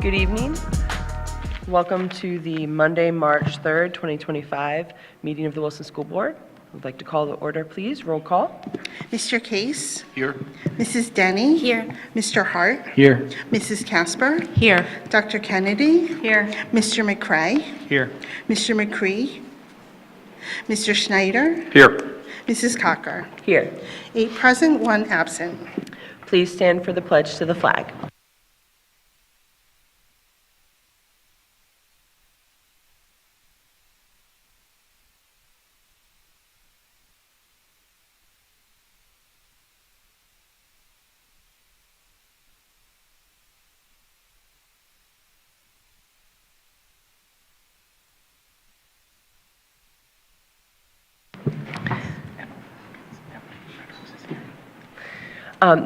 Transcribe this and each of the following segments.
Good evening. Welcome to the Monday, March 3rd, 2025 meeting of the Wilson School Board. I'd like to call the order, please. Roll call. Mr. Case? Here. Mrs. Denny? Here. Mr. Hart? Here. Mrs. Casper? Here. Dr. Kennedy? Here. Mr. McCray? Here. Mr. McCree? Mr. Schneider? Here. Mrs. Cocker? Here. 8 present, 1 absent. Please stand for the pledge to the flag.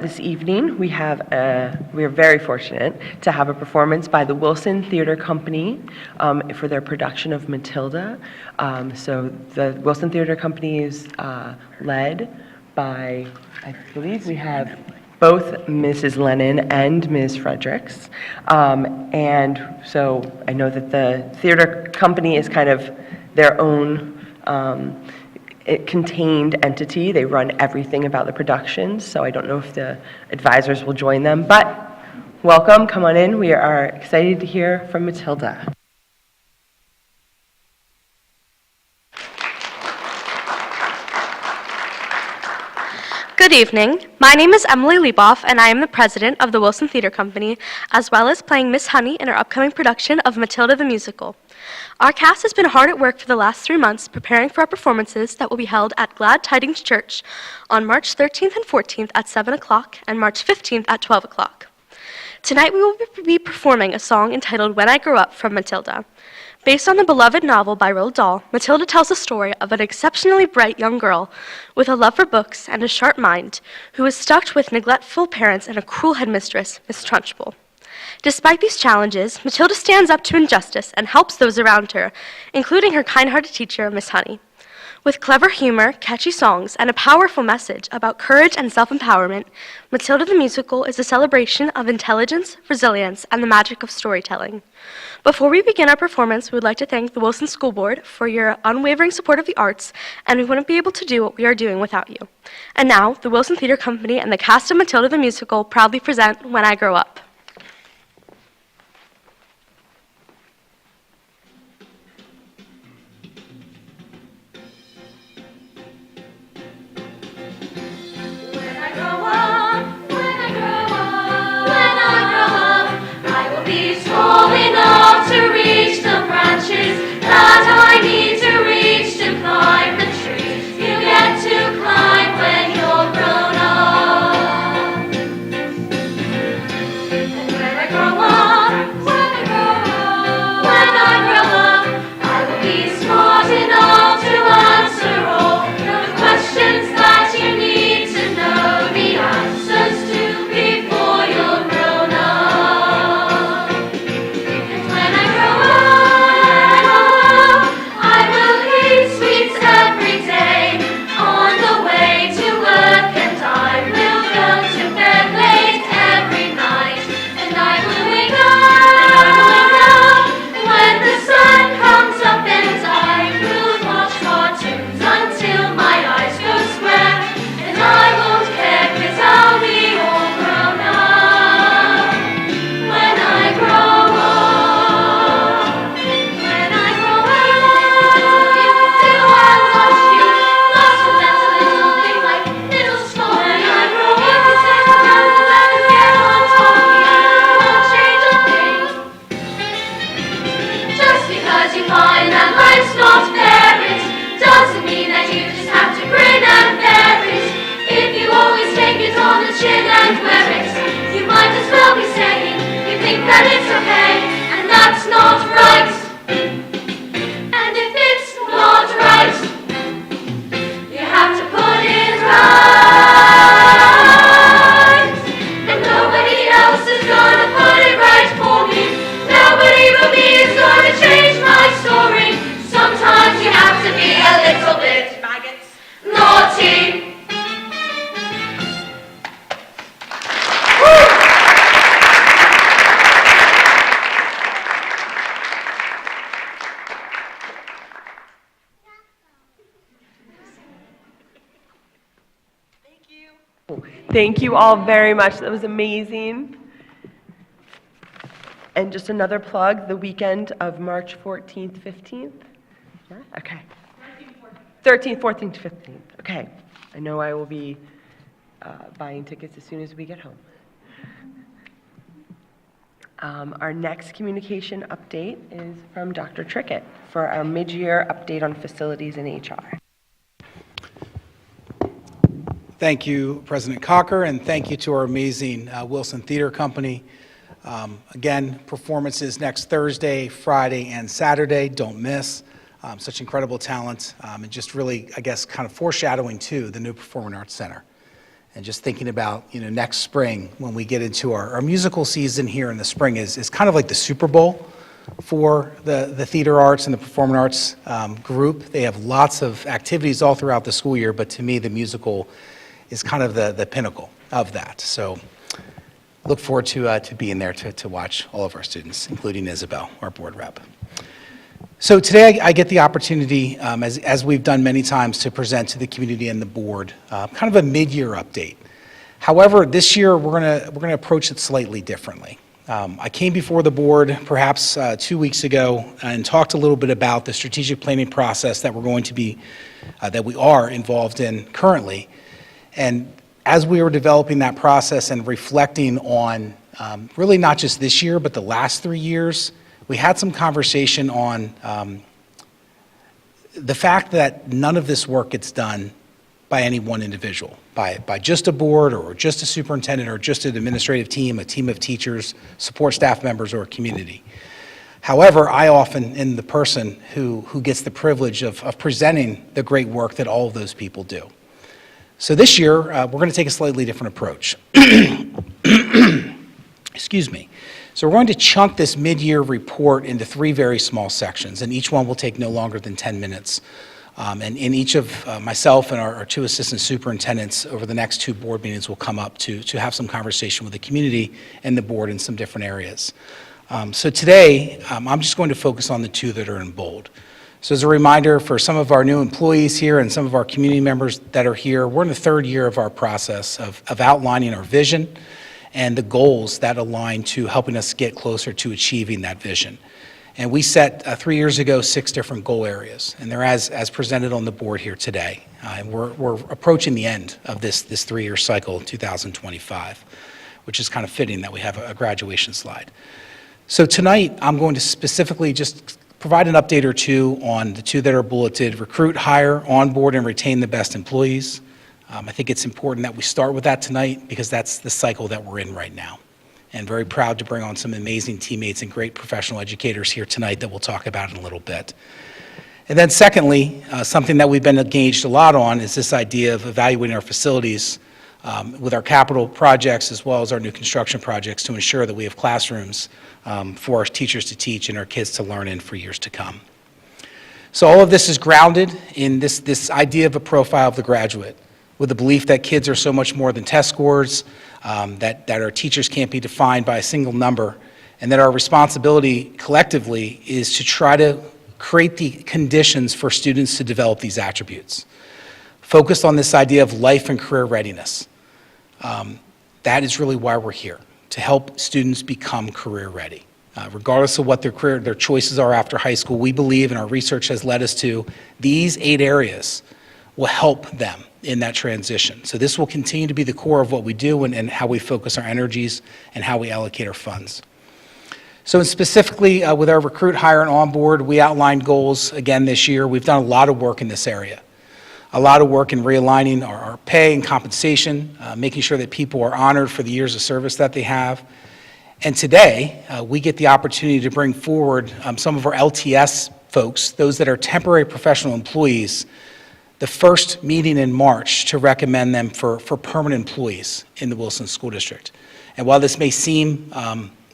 This evening, we are very fortunate to have a performance by the Wilson Theater Company for their production of Matilda. So the Wilson Theater Company is led by, I believe we have both Mrs. Lennon and Ms. Fredericks. And so I know that the theater company is kind of their own contained entity. They run everything about the productions, so I don't know if the advisors will join them, but welcome, come on in. We are excited to hear from Matilda. Good evening. My name is Emily Lieboff, and I am the president of the Wilson Theater Company, as well as playing Miss Honey in our upcoming production of Matilda the Musical. Our cast has been hard at work for the last 3 months preparing for our performances that will be held at Glad Tidings Church on March 13th and 14th at 7 o'clock and March 15th at 12 o'clock. Tonight we will be performing a song entitled When I Grow Up from Matilda. Based on the beloved novel by Roald Dahl, Matilda tells the story of an exceptionally bright young girl with a love for books and a sharp mind who is stuck with neglectful parents and a cruel headmistress, Miss Trunchbull. Despite these challenges, Matilda stands up to injustice and helps those around her, including her kind-hearted teacher, Miss Honey. With clever humor, catchy songs, and a powerful message about courage and self-empowerment, Matilda the Musical is a celebration of intelligence, resilience, and the magic of storytelling. Before we begin our performance, we would like to thank the Wilson School Board for your unwavering support of the arts, and we wouldn't be able to do what we are doing without you. And now, the Wilson Theater Company and the cast of Matilda the Musical proudly present When I Grow Up. That I need to reach to climb the tree. You get to climb when you're grown up. And when I grow up, when I grow up, I will be smart enough to answer all the questions that you need to know the answers to before you're grown up. And when I grow up, sweets every day on the way to work, and I will go to bed late every night, and I will wake up Thank you all very much. That was amazing. And just another plug, the weekend of March 14th, 15th? Yeah, okay. 13th, 14th, 15th. Okay. I know I will be buying tickets as soon as we get home. Our next communication update is from Dr. Trickett for our mid-year update on facilities and HR. Thank you, President Cocker, and thank you to our amazing Wilson Theater Company. Again, performances next Thursday, Friday, and Saturday. Don't miss. Such incredible talent, and just really, I guess, kind of foreshadowing too the new Performing Arts Center. And just thinking about, next spring when we get into our musical season here in the spring is kind of like the Super Bowl for the theater arts and the performing arts group. They have lots of activities all throughout the school year, but to me, the musical is kind of the pinnacle of that. So look forward to being there to watch all of our students, including Isabel, our board rep. So today I get the opportunity, as we've done many times, to present to the community and the board kind of a mid-year update. However, this year we're gonna approach it slightly differently. I came before the board perhaps 2 weeks ago and talked a little bit about the strategic planning process that that we are involved in currently. And as we were developing that process and reflecting on really not just this year, but the last 3 years, we had some conversation on the fact that none of this work gets done by any one individual, by just a board or just a superintendent or just an administrative team, a team of teachers, support staff members, or a community. However, I often am the person who gets the privilege of presenting the great work that all of those people do. So this year, we're going to take a slightly different approach. Excuse me. So we're going to chunk this mid-year report into 3 very small sections, and each one will take no longer than 10 minutes. And in each of myself and our 2 assistant superintendents over the next 2 board meetings will come up to have some conversation with the community and the board in some different areas. So today, I'm just going to focus on the 2 that are in bold. So as a reminder for some of our new employees here and some of our community members that are here, we're in the 3rd year of our process of outlining our vision and the goals that align to helping us get closer to achieving that vision. And we set 3 years ago 6 different goal areas, and they're as presented on the board here today. And we're approaching the end of this 3-year cycle in 2025, which is kind of fitting that we have a graduation slide. So tonight, I'm going to specifically just provide an update or 2 on the 2 that are bulleted: recruit, hire, onboard, and retain the best employees. I think it's important that we start with that tonight because that's the cycle that we're in right now. And very proud to bring on some amazing teammates and great professional educators here tonight that we'll talk about in a little bit. And then secondly, something that we've been engaged a lot on is this idea of evaluating our facilities with our capital projects as well as our new construction projects to ensure that we have classrooms for our teachers to teach and our kids to learn in for years to come. So all of this is grounded in this idea of a profile of the graduate, with the belief that kids are so much more than test scores, that our teachers can't be defined by a single number, and that our responsibility collectively is to try to create the conditions for students to develop these attributes. Focused on this idea of life and career readiness. That is really why we're here, to help students become career ready. Regardless of what their choices are after high school, we believe, and our research has led us to, these 8 areas will help them in that transition. So this will continue to be the core of what we do and how we focus our energies and how we allocate our funds. So specifically with our recruit, hire, and onboard, we outlined goals again this year. We've done a lot of work in this area. A lot of work in realigning our pay and compensation, making sure that people are honored for the years of service that they have. And today, we get the opportunity to bring forward some of our LTS folks, those that are temporary professional employees, the first meeting in March to recommend them for permanent employees in the Wilson School District. And while this may seem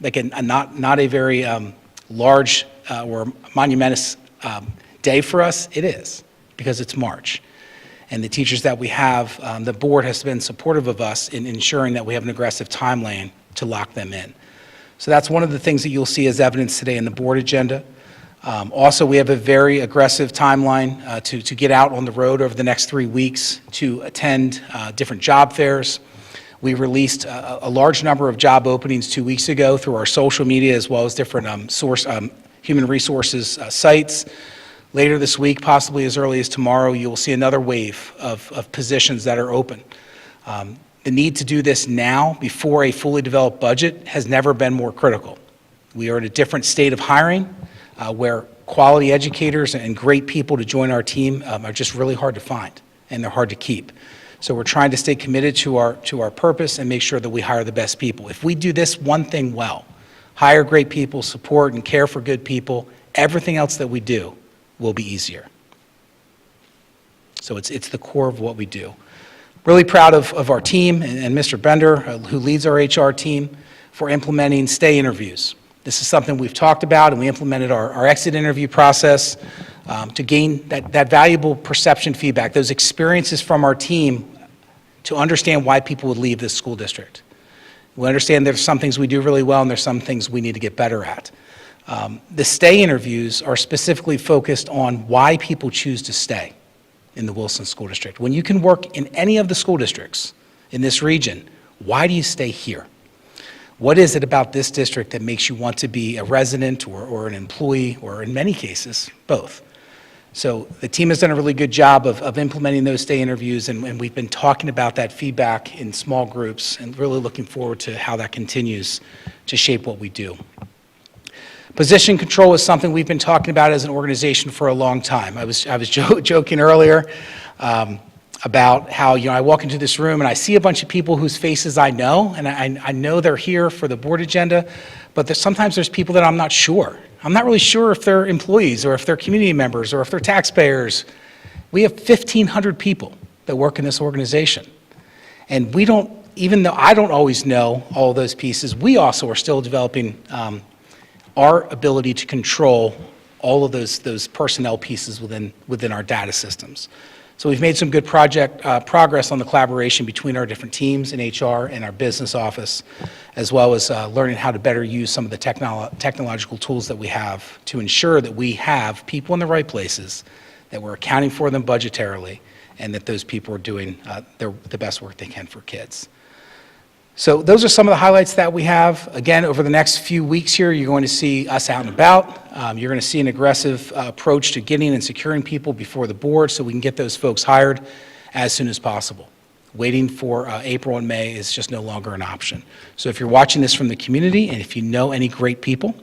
like not a very large or monumentous day for us, it is, because it's March. And the teachers that we have, the board has been supportive of us in ensuring that we have an aggressive timeline to lock them in. So that's one of the things that you'll see as evidence today in the board agenda. Also, we have a very aggressive timeline to get out on the road over the next 3 weeks to attend different job fairs. We released a large number of job openings 2 weeks ago through our social media as well as different human resources sites. Later this week, possibly as early as tomorrow, you will see another wave of positions that are open. The need to do this now before a fully developed budget has never been more critical. We are at a different state of hiring where quality educators and great people to join our team are just really hard to find, and they're hard to keep. So we're trying to stay committed to our purpose and make sure that we hire the best people. If we do this one thing well, hire great people, support and care for good people, everything else that we do will be easier. So it's the core of what we do. Really proud of our team and Mr. Bender, who leads our HR team, for implementing stay interviews. This is something we've talked about, and we implemented our exit interview process to gain that valuable perception feedback, those experiences from our team to understand why people would leave this school district. We understand there's some things we do really well, and there's some things we need to get better at. The stay interviews are specifically focused on why people choose to stay in the Wilson School District. When you can work in any of the school districts in this region, why do you stay here? What is it about this district that makes you want to be a resident or an employee, or in many cases, both? So the team has done a really good job of implementing those stay interviews, and we've been talking about that feedback in small groups and really looking forward to how that continues to shape what we do. Position control is something we've been talking about as an organization for a long time. I was joking earlier about how, I walk into this room and I see a bunch of people whose faces I know, and I know they're here for the board agenda, but sometimes there's people that I'm not sure. I'm not really sure if they're employees or if they're community members or if they're taxpayers. We have 1,500 people that work in this organization. And we don't, even though I don't always know all of those pieces, we also are still developing our ability to control all of those personnel pieces within our data systems. So we've made some good progress on the collaboration between our different teams in HR and our business office, as well as learning how to better use some of the technological tools that we have to ensure that we have people in the right places, that we're accounting for them budgetarily, and that those people are doing the best work they can for kids. So those are some of the highlights that we have. Again, over the next few weeks here, you're going to see us out and about. You're going to see an aggressive approach to getting and securing people before the board so we can get those folks hired as soon as possible. Waiting for April and May is just no longer an option. So if you're watching this from the community, and if you know any great people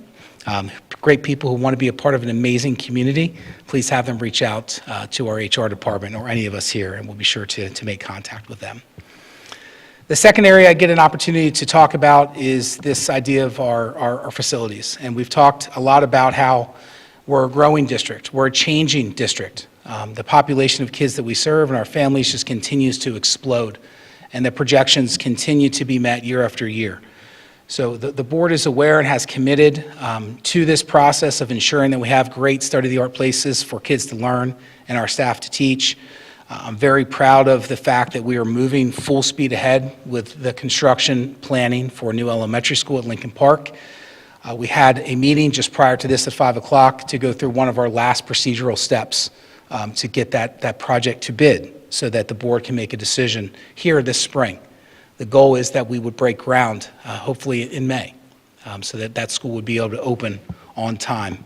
who want to be a part of an amazing community, please have them reach out to our HR department or any of us here, and we'll be sure to make contact with them. The second area I get an opportunity to talk about is this idea of our facilities. And we've talked a lot about how we're a growing district, we're a changing district. The population of kids that we serve and our families just continues to explode, and the projections continue to be met year after year. So the board is aware and has committed to this process of ensuring that we have great state-of-the-art places for kids to learn and our staff to teach. I'm very proud of the fact that we are moving full speed ahead with the construction planning for a new elementary school at Lincoln Park. We had a meeting just prior to this at 5 o'clock to go through one of our last procedural steps to get that project to bid so that the board can make a decision here this spring. The goal is that we would break ground hopefully in May so that school would be able to open on time.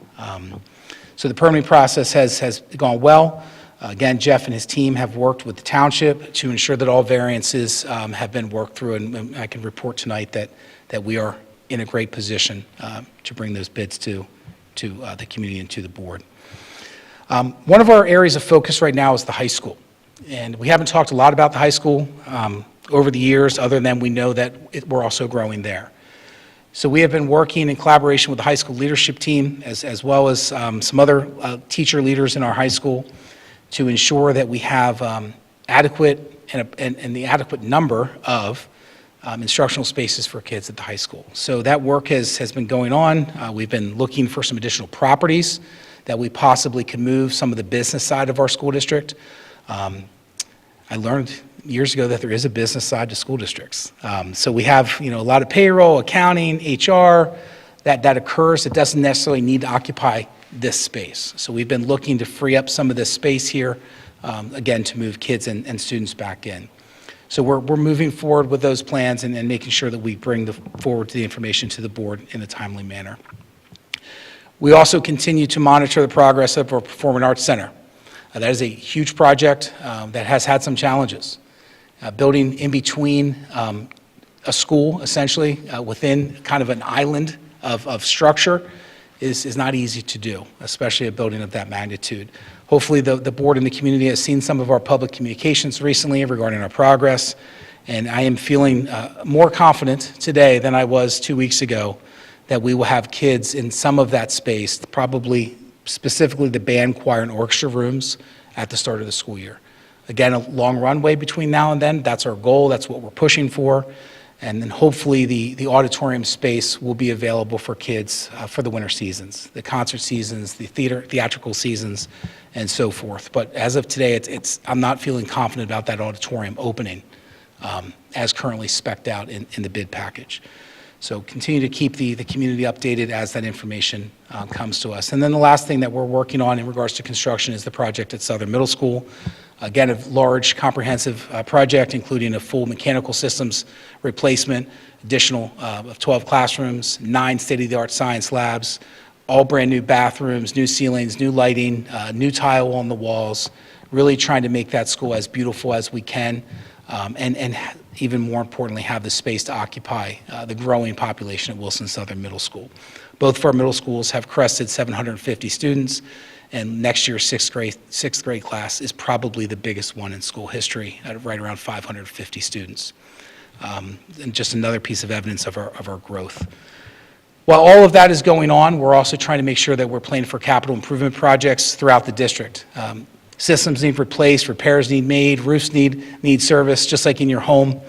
So the permitting process has gone well. Again, Jeff and his team have worked with the township to ensure that all variances have been worked through, and I can report tonight that we are in a great position to bring those bids to the community and to the board. One of our areas of focus right now is the high school, and we haven't talked a lot about the high school over the years, other than we know that we're also growing there. So we have been working in collaboration with the high school leadership team, as well as some other teacher leaders in our high school, to ensure that we have adequate and the adequate number of instructional spaces for kids at the high school. So that work has been going on. We've been looking for some additional properties that we possibly could move some of the business side of our school district. I learned years ago that there is a business side to school districts. So we have a lot of payroll, accounting, HR that occurs that doesn't necessarily need to occupy this space. So we've been looking to free up some of this space here, again, to move kids and students back in. So we're moving forward with those plans and making sure that we bring forward the information to the board in a timely manner. We also continue to monitor the progress of our Performing Arts Center. That is a huge project that has had some challenges. Building in between a school, essentially, within kind of an island of structure is not easy to do, especially a building of that magnitude. Hopefully, the board and the community has seen some of our public communications recently regarding our progress, and I am feeling more confident today than I was 2 weeks ago that we will have kids in some of that space, probably specifically the band, choir, and orchestra rooms at the start of the school year. Again, a long runway between now and then. That's our goal. That's what we're pushing for. And then hopefully the auditorium space will be available for kids for the winter seasons, the concert seasons, the theatrical seasons, and so forth. But as of today, I'm not feeling confident about that auditorium opening as currently spec'd out in the bid package. So continue to keep the community updated as that information comes to us. And then the last thing that we're working on in regards to construction is the project at Southern Middle School. Again, a large, comprehensive project, including a full mechanical systems replacement, additional of 12 classrooms, 9 state-of-the-art science labs, all brand-new bathrooms, new ceilings, new lighting, new tile on the walls, really trying to make that school as beautiful as we can, and even more importantly, have the space to occupy the growing population at Wilson Southern Middle School. Both of our middle schools have crested 750 students, and next year's sixth grade class is probably the biggest one in school history, at right around 550 students. And just another piece of evidence of our growth. While all of that is going on, we're also trying to make sure that we're planning for capital improvement projects throughout the district. Systems need replaced, repairs need made, roofs need service, just like in your home.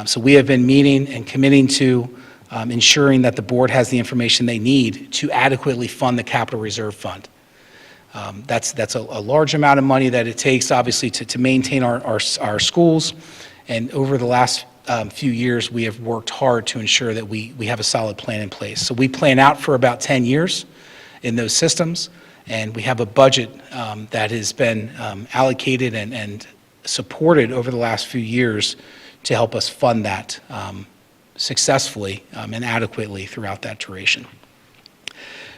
So we have been meeting and committing to ensuring that the board has the information they need to adequately fund the capital reserve fund. That's a large amount of money that it takes, obviously, to maintain our schools. And over the last few years, we have worked hard to ensure that we have a solid plan in place. So we plan out for about 10 years in those systems, and we have a budget that has been allocated and supported over the last few years to help us fund that successfully and adequately throughout that duration.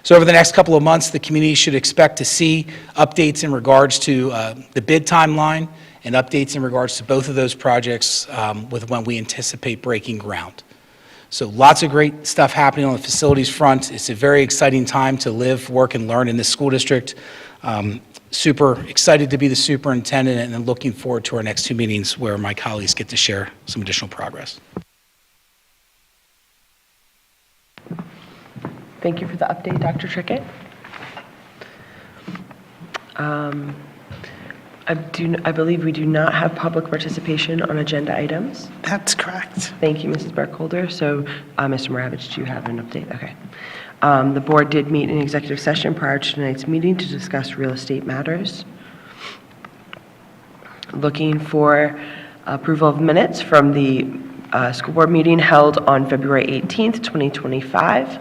So over the next couple of months, the community should expect to see updates in regards to the bid timeline and updates in regards to both of those projects with when we anticipate breaking ground. So lots of great stuff happening on the facilities front. It's a very exciting time to live, work, and learn in this school district. Super excited to be the superintendent and looking forward to our next 2 meetings where my colleagues get to share some additional progress. Thank you for the update, Dr. Trickett. I believe we do not have public participation on agenda items. That's correct. Thank you, Mrs. Burkholder. So, Mr. Maravich, do you have an update? Okay. The board did meet in executive session prior to tonight's meeting to discuss real estate matters. Looking for approval of minutes from the school board meeting held on February 18th, 2025.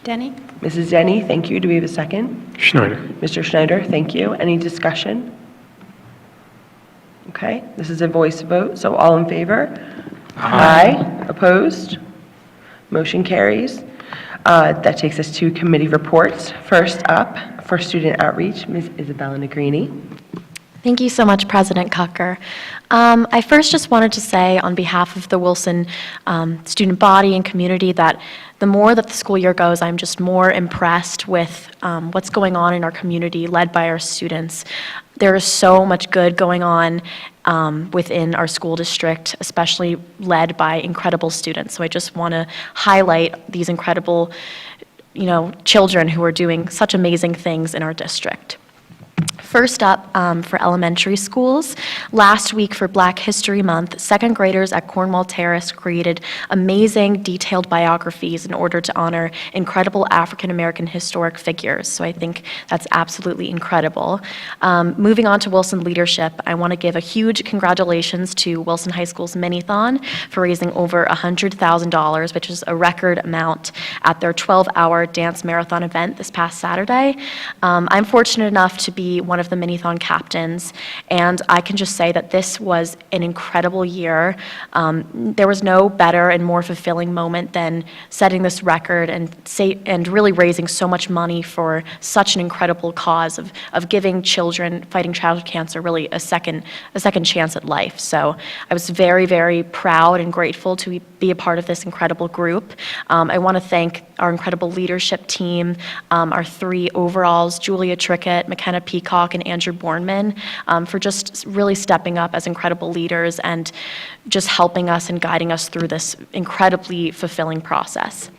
Denny? Mrs. Denny, thank you. Do we have a second? Schneider. Mr. Schneider, thank you. Any discussion? Okay, this is a voice vote, so all in favor? Aye. Opposed? Motion carries. That takes us to committee reports. First up, for student outreach, Ms. Isabella Negrini. Thank you so much, President Cucker. I first just wanted to say on behalf of the Wilson student body and community that the more that the school year goes, I'm just more impressed with what's going on in our community led by our students. There is so much good going on within our school district, especially led by incredible students. So I just want to highlight these incredible, children who are doing such amazing things in our district. First up, for elementary schools, last week for Black History Month, second graders at Cornwall Terrace created amazing detailed biographies in order to honor incredible African American historic figures. So I think that's absolutely incredible. Moving on to Wilson leadership, I want to give a huge congratulations to Wilson High School's Mini-thon for raising over $100,000, which is a record amount at their 12-hour dance marathon event this past Saturday. I'm fortunate enough to be one of the Minithon captains, and I can just say that this was an incredible year. There was no better and more fulfilling moment than setting this record and really raising so much money for such an incredible cause of giving children fighting childhood cancer really a second chance at life. So I was very, very proud and grateful to be a part of this incredible group. I want to thank our incredible leadership team, our three overalls, Julia Trickett, McKenna Peacock, and Andrew Bornman, for just really stepping up as incredible leaders and just helping us and guiding us through this incredibly fulfilling process.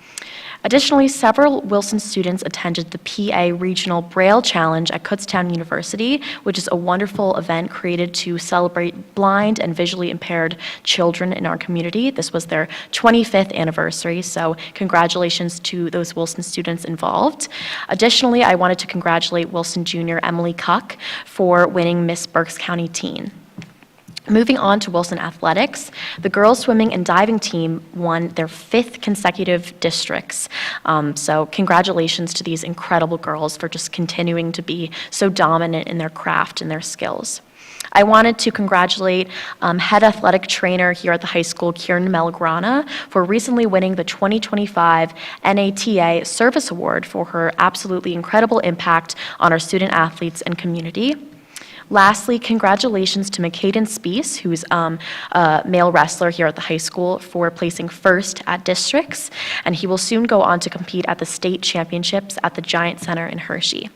Additionally, several Wilson students attended the PA Regional Braille Challenge at Kutztown University, which is a wonderful event created to celebrate blind and visually impaired children in our community. This was their 25th anniversary, so congratulations to those Wilson students involved. Additionally, I wanted to congratulate Wilson junior Emily Cuck for winning Miss Berks County Teen. Moving on to Wilson Athletics, the girls swimming and diving team won their 5th consecutive districts. So congratulations to these incredible girls for just continuing to be so dominant in their craft and their skills. I wanted to congratulate head athletic trainer here at the high school, Kieran Melgrana, for recently winning the 2025 NATA Service Award for her absolutely incredible impact on our student athletes and community. Lastly, congratulations to McCaden Spees, who's a male wrestler here at the high school, for placing first at districts, and he will soon go on to compete at the state championships at the Giant Center in Hershey.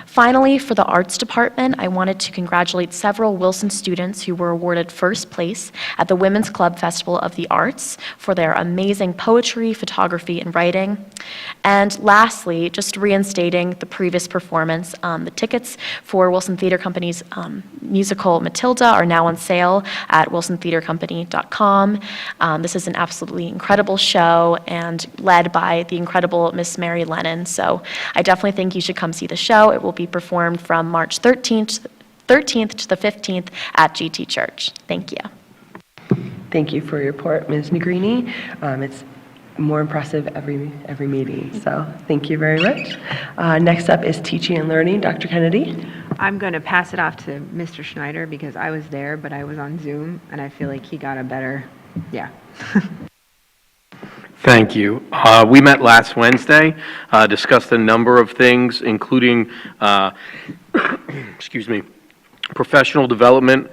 Finally, for the arts department, I wanted to congratulate several Wilson students who were awarded first place at the Women's Club Festival of the Arts for their amazing poetry, photography, and writing. And lastly, just reinstating the previous performance, the tickets for Wilson Theater Company's musical Matilda are now on sale at wilsontheatercompany.com. This is an absolutely incredible show and led by the incredible Miss Mary Lennon. So I definitely think you should come see the show. It will be performed from March 13th to the 15th at GT Church. Thank you. Thank you for your report, Ms. Negrini. It's more impressive every meeting, so thank you very much. Next up is teaching and learning, Dr. Kennedy. I'm going to pass it off to Mr. Schneider because I was there, but I was on Zoom, and I feel like he got a better, yeah. Thank you. We met last Wednesday, discussed a number of things, including, excuse me, professional development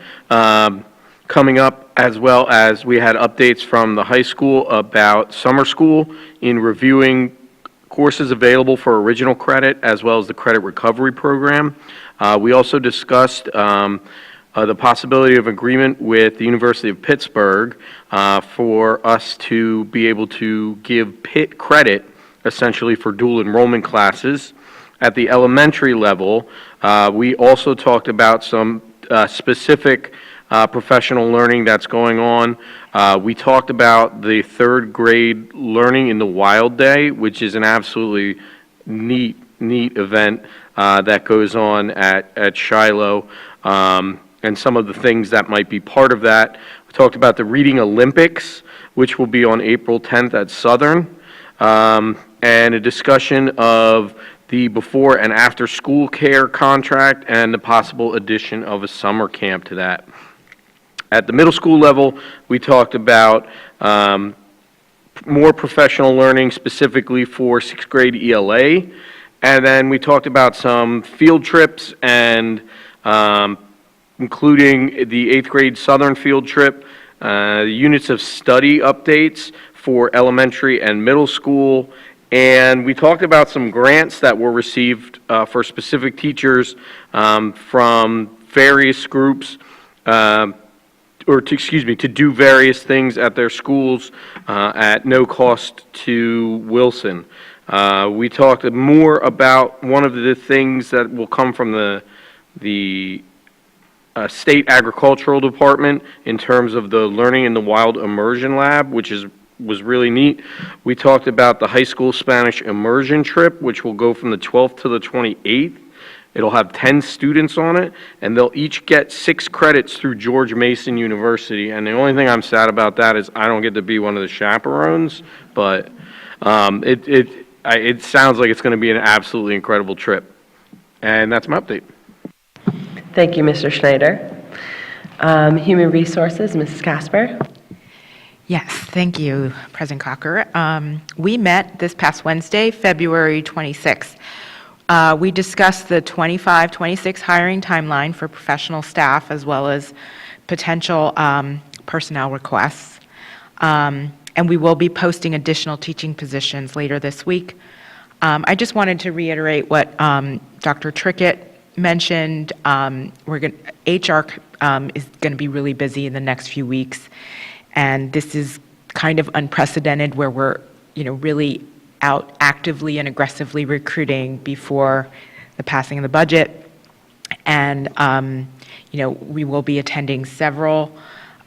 coming up, as well as we had updates from the high school about summer school in reviewing courses available for original credit, as well as the credit recovery program. We also discussed the possibility of agreement with the University of Pittsburgh for us to be able to give Pitt credit essentially for dual enrollment classes. At the elementary level, we also talked about some specific professional learning that's going on. We talked about the 3rd grade Learning in the Wild Day, which is an absolutely neat event that goes on at Shiloh. And some of the things that might be part of that. We talked about the Reading Olympics, which will be on April 10th at Southern, and a discussion of the before and after school care contract and the possible addition of a summer camp to that. At the middle school level, we talked about more professional learning specifically for 6th grade ELA, and then we talked about some field trips and including the 8th grade Southern field trip, units of study updates for elementary and middle school, and we talked about some grants that were received for specific teachers from various groups, to do various things at their schools at no cost to Wilson. We talked more about one of the things that will come from the State Agricultural Department in terms of the Learning in the Wild Immersion Lab, which was really neat. We talked about the high school Spanish immersion trip, which will go from the 12th to the 28th. It'll have 10 students on it, and they'll each get 6 credits through George Mason University. And the only thing I'm sad about that is I don't get to be one of the chaperones, but it sounds like it's going to be an absolutely incredible trip. And that's my update. Thank you, Mr. Schneider. Human Resources, Mrs. Casper. Yes, thank you, President Cocker. We met this past Wednesday, February 26th. We discussed the 25-26 hiring timeline for professional staff as well as potential personnel requests. And we will be posting additional teaching positions later this week. I just wanted to reiterate what Dr. Trickett mentioned. HR is going to be really busy in the next few weeks, and this is kind of unprecedented where we're, really out actively and aggressively recruiting before the passing of the budget. And, we will be attending several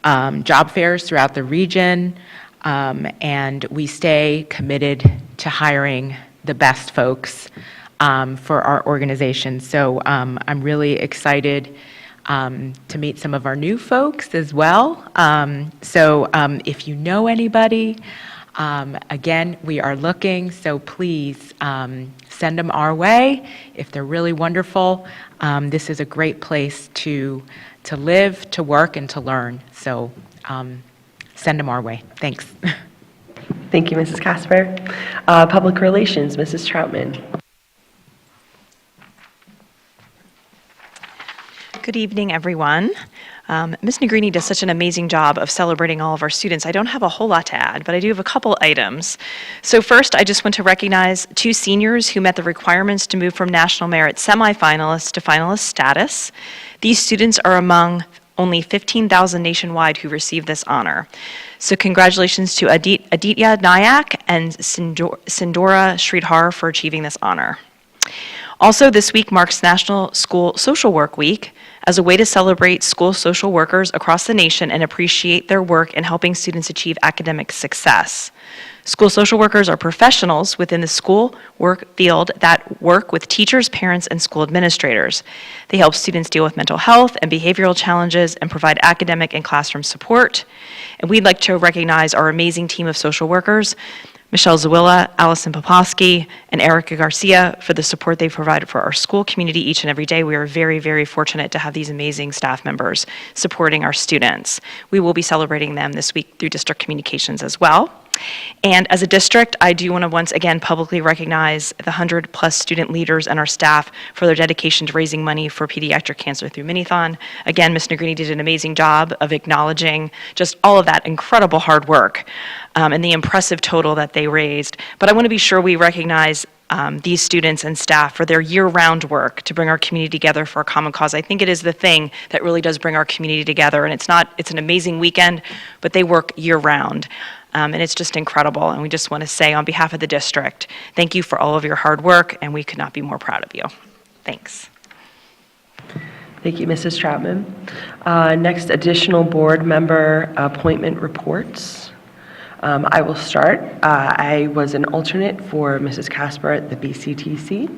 job fairs throughout the region, and we stay committed to hiring the best folks for our organization. So I'm really excited to meet some of our new folks as well. So if you know anybody, again, we are looking, so please send them our way. If they're really wonderful, this is a great place to live, to work, and to learn. So send them our way. Thanks. Thank you, Mrs. Casper. Public Relations, Mrs. Troutman. Good evening, everyone. Ms. Negrini does such an amazing job of celebrating all of our students. I don't have a whole lot to add, but I do have a couple items. So first, I just want to recognize 2 seniors who met the requirements to move from National Merit semifinalists to finalist status. These students are among only 15,000 nationwide who received this honor. So congratulations to Aditya Nayak and Sindora Sridhar for achieving this honor. Also, this week marks National School Social Work Week as a way to celebrate school social workers across the nation and appreciate their work in helping students achieve academic success. School social workers are professionals within the school work field that work with teachers, parents, and school administrators. They help students deal with mental health and behavioral challenges and provide academic and classroom support. And we'd like to recognize our amazing team of social workers, Michelle Zawilla, Allison Poposky, and Erica Garcia for the support they provide for our school community each and every day. We are very, very fortunate to have these amazing staff members supporting our students. We will be celebrating them this week through district communications as well. And as a district, I do want to once again publicly recognize the 100+ student leaders and our staff for their dedication to raising money for pediatric cancer through Minithon. Again, Ms. Negrini did an amazing job of acknowledging just all of that incredible hard work and the impressive total that they raised. But I want to be sure we recognize these students and staff for their year-round work to bring our community together for a common cause. I think it is the thing that really does bring our community together, and it's an amazing weekend, but they work year-round. And it's just incredible, and we just want to say on behalf of the district, thank you for all of your hard work, and we could not be more proud of you. Thanks. Thank you, Mrs. Troutman. Next, additional board member appointment reports. I will start. I was an alternate for Mrs. Casper at the BCTC.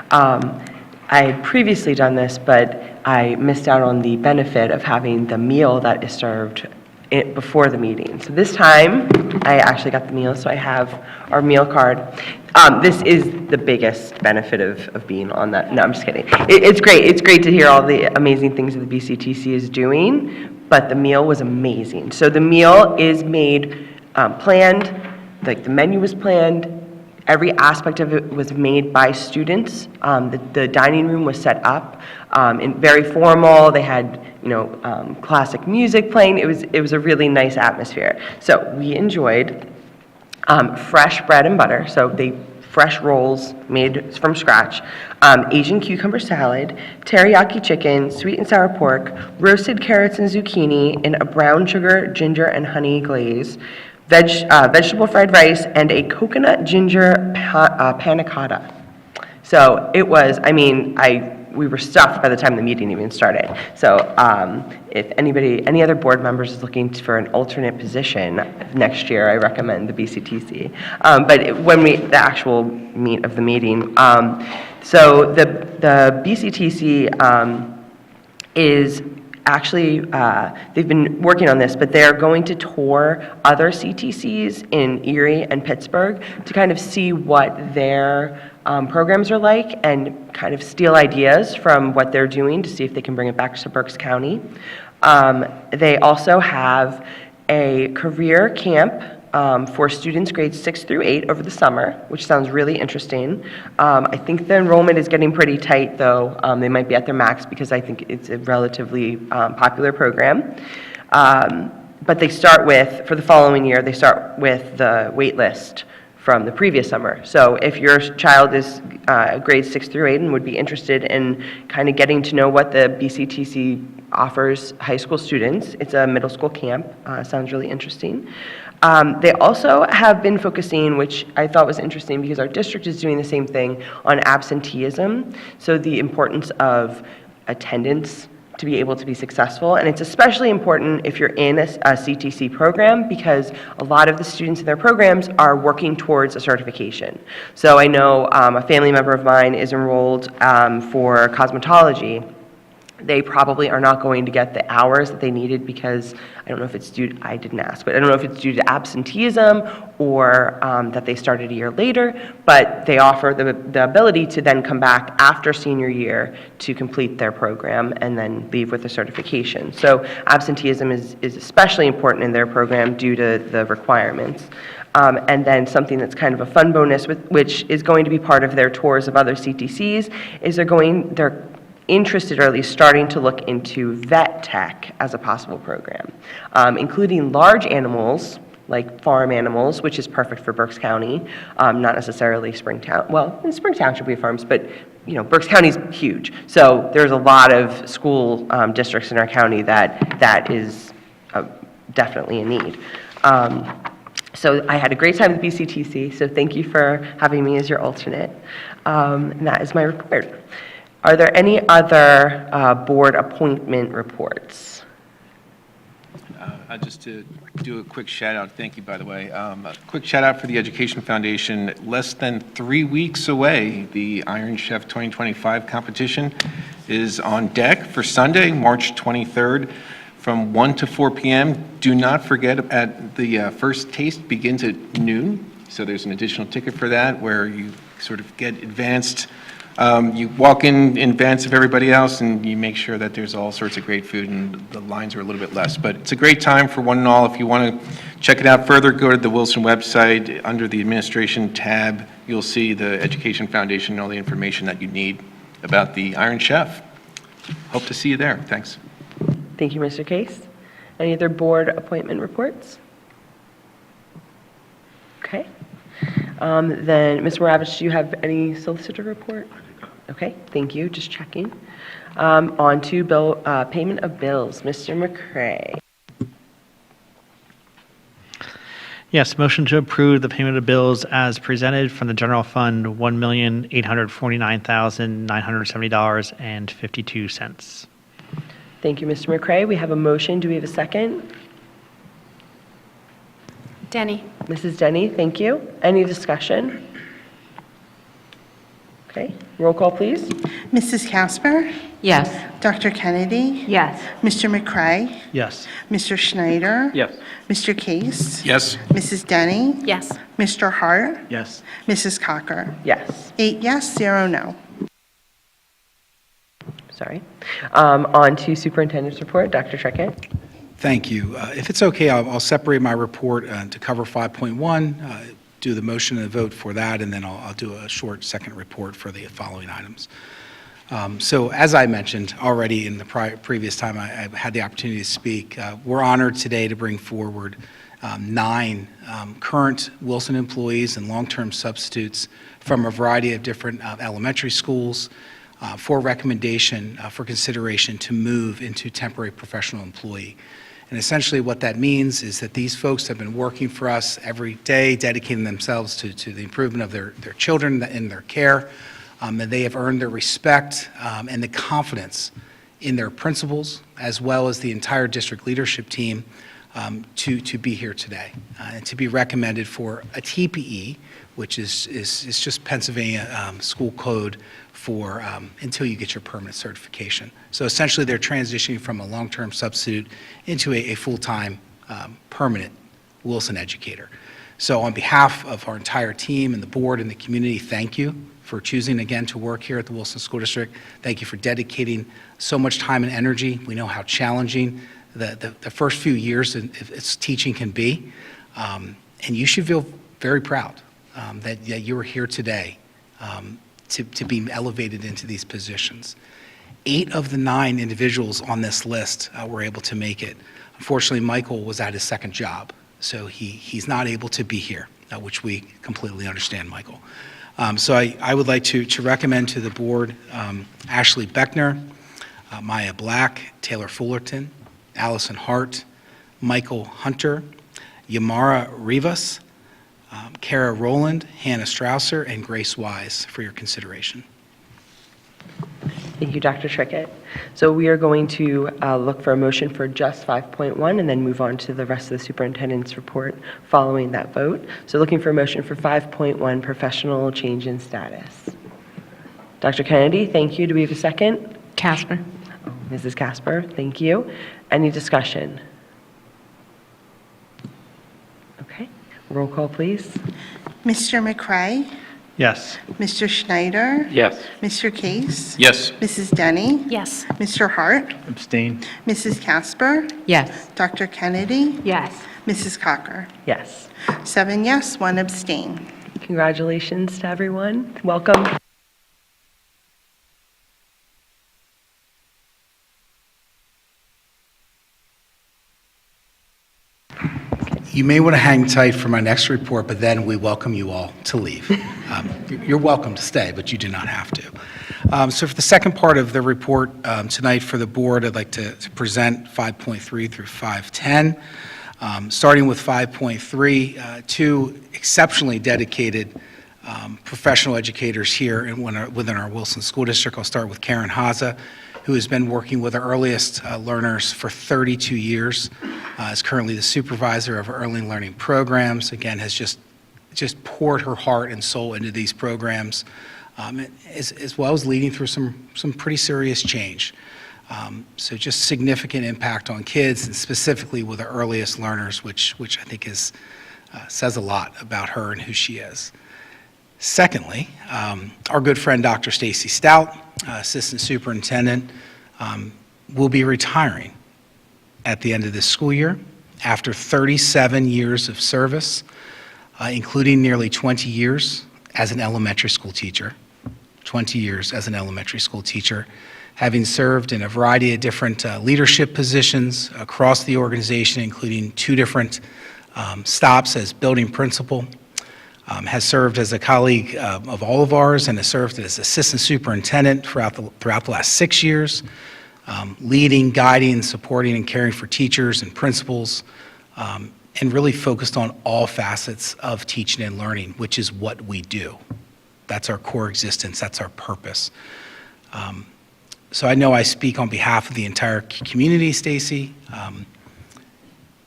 I had previously done this, but I missed out on the benefit of having the meal that is served before the meeting. So this time, I actually got the meal, so I have our meal card. This is the biggest benefit of being on that. No, I'm just kidding. It's great. It's great to hear all the amazing things that the BCTC is doing, but the meal was amazing. So the meal is made, planned, like the menu was planned, every aspect of it was made by students. The dining room was set up in very formal. They had, classic music playing. It was a really nice atmosphere. So we enjoyed fresh bread and butter. So fresh rolls made from scratch, Asian cucumber salad, teriyaki chicken, sweet and sour pork, roasted carrots and zucchini in a brown sugar, ginger, and honey glaze, vegetable fried rice, and a coconut ginger panna cotta. So it was, we were stuffed by the time the meeting even started. So if any other board members is looking for an alternate position next year, I recommend the BCTC. But the actual meat of the meeting, so the BCTC is actually, they've been working on this, but they're going to tour other CTCs in Erie and Pittsburgh to kind of see what their programs are like and kind of steal ideas from what they're doing to see if they can bring it back to Berks County. They also have a career camp for students grades 6 through 8 over the summer, which sounds really interesting. I think the enrollment is getting pretty tight, though. They might be at their max because I think it's a relatively popular program. But they start with, for the following year, they start with the wait list from the previous summer. So if your child is grades 6 through 8 and would be interested in kind of getting to know what the BCTC offers high school students, it's a middle school camp. Sounds really interesting. They also have been focusing, which I thought was interesting because our district is doing the same thing, on absenteeism. So the importance of attendance to be able to be successful. And it's especially important if you're in a CTC program because a lot of the students in their programs are working towards a certification. So I know a family member of mine is enrolled for cosmetology. They probably are not going to get the hours that they needed because I don't know if it's due, I didn't ask, but I don't know if it's due to absenteeism or that they started a year later, but they offer the ability to then come back after senior year to complete their program and then leave with a certification. So absenteeism is especially important in their program due to the requirements. And then something that's kind of a fun bonus, which is going to be part of their tours of other CTCs, is they're interested, or at least starting to look into vet tech as a possible program, including large animals, like farm animals, which is perfect for Berks County, not necessarily Springtown. Well, Springtown should be farms, but Berks County is huge. So there's a lot of school districts in our county that is definitely a need. So I had a great time with BCTC, so thank you for having me as your alternate. And that is my report. Are there any other board appointment reports? Just to do a quick shout out, thank you, by the way. A quick shout out for the Education Foundation. Less than 3 weeks away, the Iron Chef 2025 competition is on deck for Sunday, March 23rd from 1 to 4 p.m. Do not forget, at the first taste begins at noon, so there's an additional ticket for that where you sort of get advanced. You walk in advance of everybody else, and you make sure that there's all sorts of great food, and the lines are a little bit less. But it's a great time for one and all. If you want to check it out further, go to the Wilson website. Under the Administration tab, you'll see the Education Foundation and all the information that you need about the Iron Chef. Hope to see you there. Thanks. Thank you, Mr. Case. Any other board appointment reports? Okay. Then, Ms. Moravich, do you have any solicitor report? Okay, thank you. Just checking. On to payment of bills. Mr. McCray. Yes, motion to approve the payment of bills as presented from the general fund, $1,849,970.52. Thank you, Mr. McCray. We have a motion. Do we have a second? Denny. Mrs. Denny, thank you. Any discussion? Okay, roll call, please. Mrs. Casper? Yes. Dr. Kennedy? Yes. Mr. McCray? Yes. Mr. Schneider? Yes. Mr. Case? Yes. Mrs. Denny? Yes. Mr. Hart? Yes. Mrs. Cocker? Yes. 8 yes, 0 no. Sorry. On to superintendent's report. Dr. Treckett. Thank you. If it's okay, I'll separate my report to cover 5.1, do the motion and the vote for that, and then I'll do a short second report for the following items. So as I mentioned already in the previous time I had the opportunity to speak, we're honored today to bring forward 9 current Wilson employees and long-term substitutes from a variety of different elementary schools for recommendation for consideration to move into temporary professional employee. And essentially what that means is that these folks have been working for us every day, dedicating themselves to the improvement of their children in their care, and they have earned their respect and the confidence in their principals, as well as the entire district leadership team, to be here today and to be recommended for a TPE, which is just Pennsylvania school code for until you get your permanent certification. So essentially, they're transitioning from a long-term substitute into a full-time permanent Wilson educator. So on behalf of our entire team and the board and the community, thank you for choosing again to work here at the Wilson School District. Thank you for dedicating so much time and energy. We know how challenging the first few years of its teaching can be. And you should feel very proud that you are here today to be elevated into these positions. 8 of the 9 individuals on this list were able to make it. Unfortunately, Michael was at his second job, so he's not able to be here, which we completely understand, Michael. So I would like to recommend to the board Ashley Beckner, Maya Black, Taylor Fullerton, Allison Hart, Michael Hunter, Yamara Rivas, Kara Rowland, Hannah Strausser, and Grace Wise for your consideration. Thank you, Dr. Trickett. So we are going to look for a motion for just 5.1 and then move on to the rest of the superintendent's report following that vote. So looking for a motion for 5.1, professional change in status. Dr. Kennedy, thank you. Do we have a second? Casper. Oh, Mrs. Casper, thank you. Any discussion? Okay, roll call, please. Mr. McCray, Yes. Mr. Schneider, Yes. Mr. Case, Yes. Mrs. Denny, Yes. Mr. Hart, Abstain. Mrs. Casper, Yes. Dr. Kennedy, Yes. Mrs. Cocker. Yes. 7 yes, 1 abstain. Congratulations to everyone. Welcome. You may want to hang tight for my next report, but then we welcome you all to leave. You're welcome to stay, but you do not have to. So for the second part of the report tonight for the board, I'd like to present 5.3 through 5.10. Starting with 5.3, 2 exceptionally dedicated professional educators here within our Wilson School District. I'll start with Karen Haza, who has been working with our earliest learners for 32 years, is currently the supervisor of our early learning programs. Again, has just poured her heart and soul into these programs, as well as leading through some pretty serious change. So just significant impact on kids, and specifically with our earliest learners, which I think says a lot about her and who she is. Secondly, our good friend Dr. Stacy Stout, Assistant Superintendent, will be retiring at the end of this school year after 37 years of service, including nearly 20 years as an elementary school teacher. 20 years as an elementary school teacher, having served in a variety of different leadership positions across the organization, including 2 different stops as building principal. Has served as a colleague of all of ours and has served as assistant superintendent throughout the last 6 years, leading, guiding, supporting, and caring for teachers and principals, and really focused on all facets of teaching and learning, which is what we do. That's our core existence. That's our purpose. So I know I speak on behalf of the entire community, Stacy,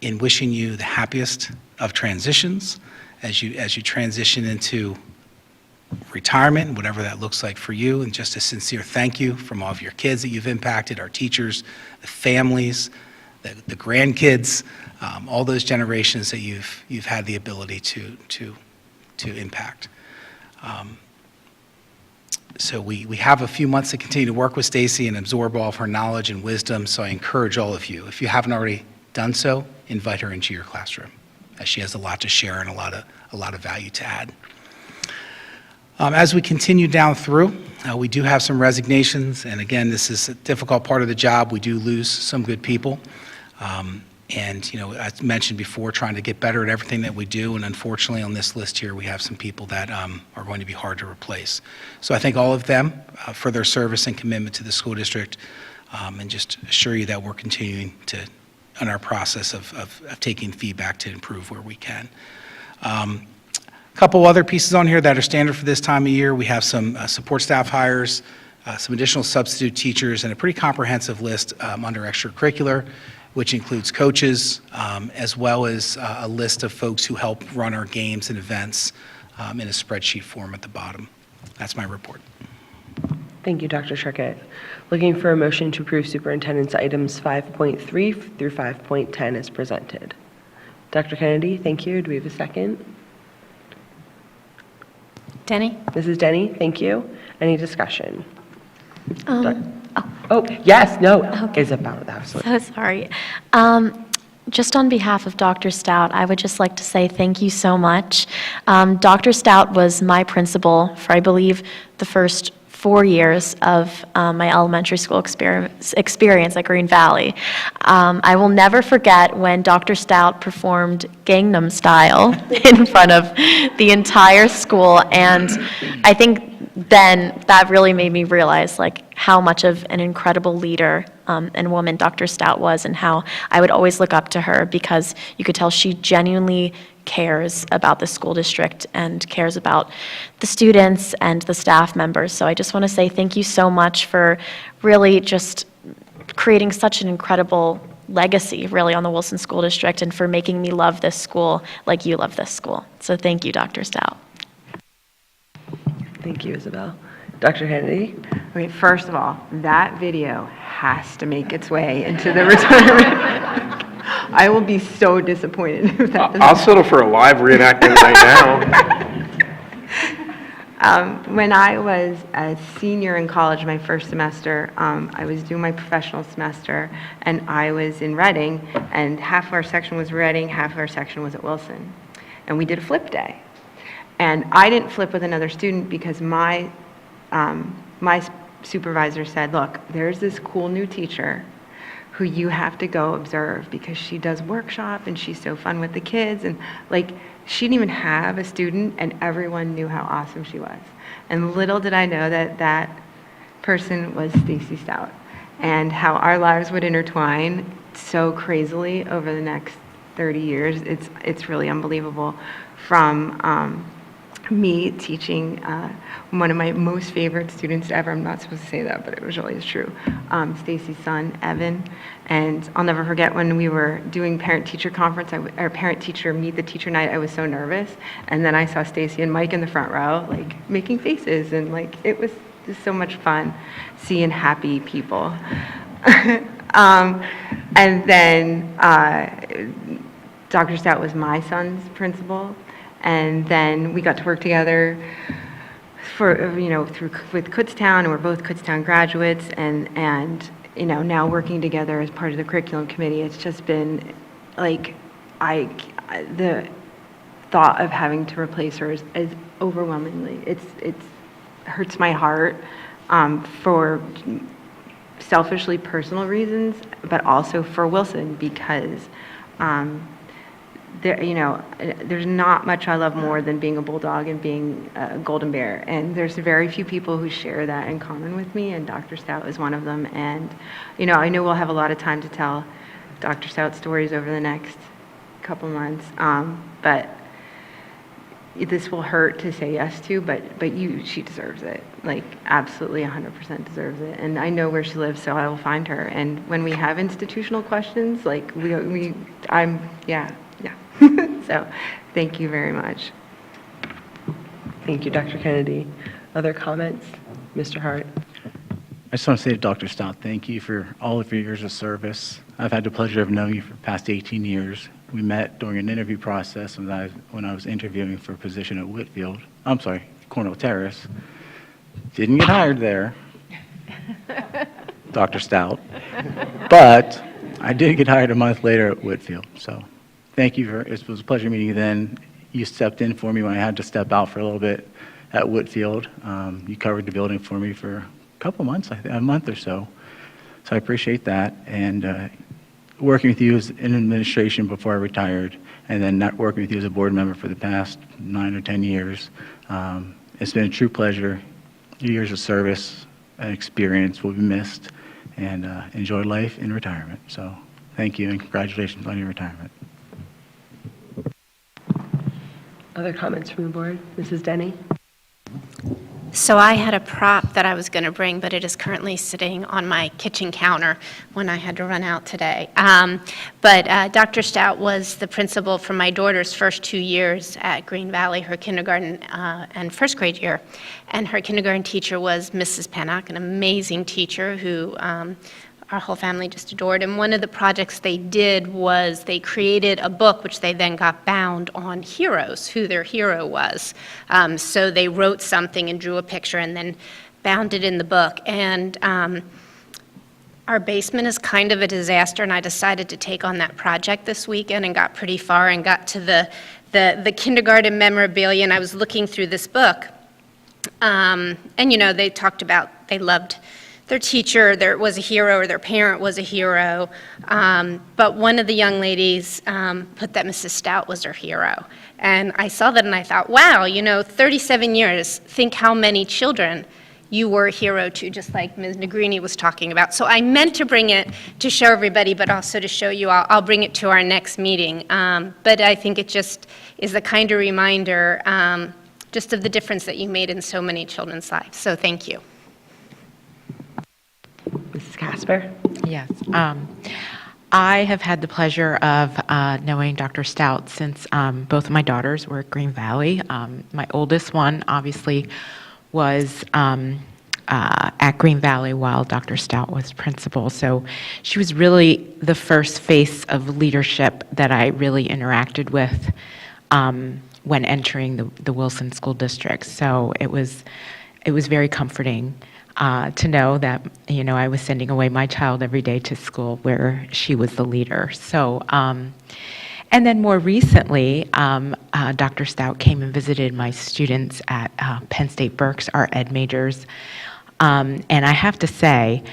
in wishing you the happiest of transitions as you transition into retirement, whatever that looks like for you, and just a sincere thank you from all of your kids that you've impacted, our teachers, the families, the grandkids, all those generations that you've had the ability to impact. So we have a few months to continue to work with Stacy and absorb all of her knowledge and wisdom, so I encourage all of you, if you haven't already done so, invite her into your classroom, as she has a lot to share and a lot of value to add. As we continue down through, we do have some resignations, and again, this is a difficult part of the job. We do lose some good people. And, as mentioned before, trying to get better at everything that we do, and unfortunately on this list here, we have some people that are going to be hard to replace. So I thank all of them for their service and commitment to the school district, and just assure you that we're continuing on our process of taking feedback to improve where we can. A couple other pieces on here that are standard for this time of year. We have some support staff hires, some additional substitute teachers, and a pretty comprehensive list under extracurricular. which includes coaches, as well as a list of folks who help run our games and events in a spreadsheet form at the bottom. That's my report. Thank you, Dr. Schreckett. Looking for a motion to approve superintendent's items 5.3 through 5.10 as presented. Dr. Kennedy, thank you. Do we have a second? Denny? Mrs. Denny, thank you. Any discussion? Oh, yes, no, Isabel, absolutely. So sorry. Just on behalf of Dr. Stout, I would just like to say thank you so much. Dr. Stout was my principal for, I believe, the first 4 years of my elementary school experience at Green Valley. I will never forget when Dr. Stout performed Gangnam Style in front of the entire school, and I think then that really made me realize like how much of an incredible leader and woman Dr. Stout was, and how I would always look up to her because you could tell she genuinely cares about the school district and cares about the students and the staff members. So I just want to say thank you so much for really just creating such an incredible legacy really on the Wilson School District, and for making me love this school like you love this school. So thank you, Dr. Stout. Thank you, Isabel. Dr. Kennedy? Okay, first of all, that video has to make its way into the retirement. I will be so disappointed if that doesn't I'll settle for a live reenactment right now. When I was a senior in college, my first semester, I was doing my professional semester, and I was in Reading, and half of our section was Reading, half of our section was at Wilson. And we did a flip day. And I didn't flip with another student because my supervisor said, look, there's this cool new teacher who you have to go observe because she does workshop and she's so fun with the kids. And like, she didn't even have a student and everyone knew how awesome she was. And little did I know that that person was Stacy Stout, and how our lives would intertwine so crazily over the next 30 years. It's really unbelievable. From me teaching one of my most favorite students ever. I'm not supposed to say that, but it was really true. Stacy's son, Evan. And I'll never forget when we were doing parent-teacher conference, or parent-teacher meet the teacher night, I was so nervous. And then I saw Stacy and Mike in the front row, like, making faces. And, like, it was just so much fun seeing happy people. And then Dr. Stout was my son's principal. And then we got to work together for, with Kutztown, and we're both Kutztown graduates, and now working together as part of the curriculum committee. It's just been like, the thought of having to replace her is overwhelmingly, it hurts my heart for selfishly personal reasons, but also for Wilson, because there's not much I love more than being a bulldog and being a golden bear. And there's very few people who share that in common with me, and Dr. Stout is one of them. And, I know we'll have a lot of time to tell Dr. Stout stories over the next couple months. But this will hurt to say yes to, but she deserves it. Like, absolutely 100% deserves it. And I know where she lives, so I will find her. And when we have institutional questions, like, yeah. So, thank you very much. Thank you, Dr. Kennedy. Other comments? Mr. Hart? I just want to say to Dr. Stout, thank you for all of your years of service. I've had the pleasure of knowing you for the past 18 years. We met during an interview process when I was interviewing for a position at Cornell Terrace. Didn't get hired there, Dr. Stout, but I did get hired a month later at Whitfield. So thank you. It was a pleasure meeting you then. You stepped in for me when I had to step out for a little bit at Whitfield. You covered the building for me for a couple months, a month or so. So I appreciate that. And working with you as in administration before I retired, and then not working with you as a board member for the past 9 or 10 years. It's been a true pleasure. Your years of service and experience will be missed, and enjoy life in retirement. So thank you, and congratulations on your retirement. Other comments from the board? Mrs. Denny? So I had a prop that I was going to bring, but it is currently sitting on my kitchen counter when I had to run out today. But Dr. Stout was the principal for my daughter's first 2 years at Green Valley, her kindergarten and first grade year. And her kindergarten teacher was Mrs. Pennock, an amazing teacher who our whole family just adored. And one of the projects they did was they created a book, which they then got bound on heroes, who their hero was. So they wrote something and drew a picture and then bound it in the book. And our basement is kind of a disaster, and I decided to take on that project this weekend and got pretty far and got to the kindergarten memorabilia, and I was looking through this book. And, you know, they talked about they loved their teacher, there was a hero, or their parent was a hero. But one of the young ladies put that Mrs. Stout was her hero. And I saw that and I thought, wow, you know, 37 years, think how many children you were a hero to, just like Ms. Negrini was talking about. So I meant to bring it to show everybody, but also to show you, I'll bring it to our next meeting. But I think it just is a kind of reminder just of the difference that you made in so many children's lives. So thank you. Mrs. Casper? Yes. I have had the pleasure of knowing Dr. Stout since both of my daughters were at Green Valley. My oldest one, obviously, was at Green Valley while Dr. Stout was principal. So she was really the first face of leadership that I really interacted with when entering the Wilson School District. So it was very comforting to know that, you know, I was sending away my child every day to school where she was the leader. So, and then more recently, Dr. Stout came and visited my students at Penn State Berks, our ed majors. And I have to say,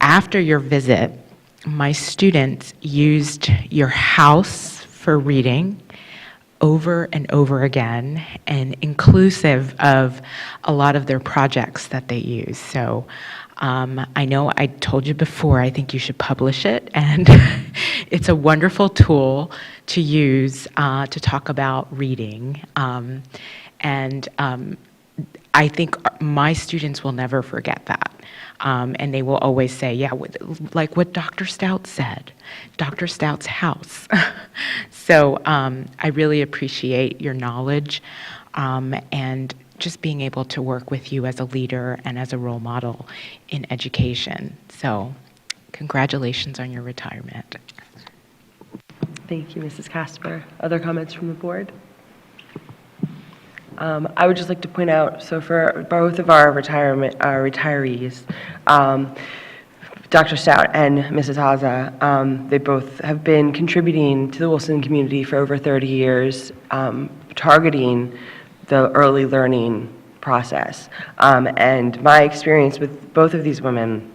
after your visit, my students used your house for reading over and over again, and inclusive of a lot of their projects that they use. So I know I told you before, I think you should publish it, and it's a wonderful tool to use to talk about reading. And I think my students will never forget that. And they will always say, yeah, like what Dr. Stout said, Dr. Stout's house. So I really appreciate your knowledge and just being able to work with you as a leader and as a role model in education. So congratulations on your retirement. Thank you, Mrs. Casper. Other comments from the board? I would just like to point out, so for both of our retirees, Dr. Stout and Mrs. Haza, they both have been contributing to the Wilson community for over 30 years, targeting the early learning process. And my experience with both of these women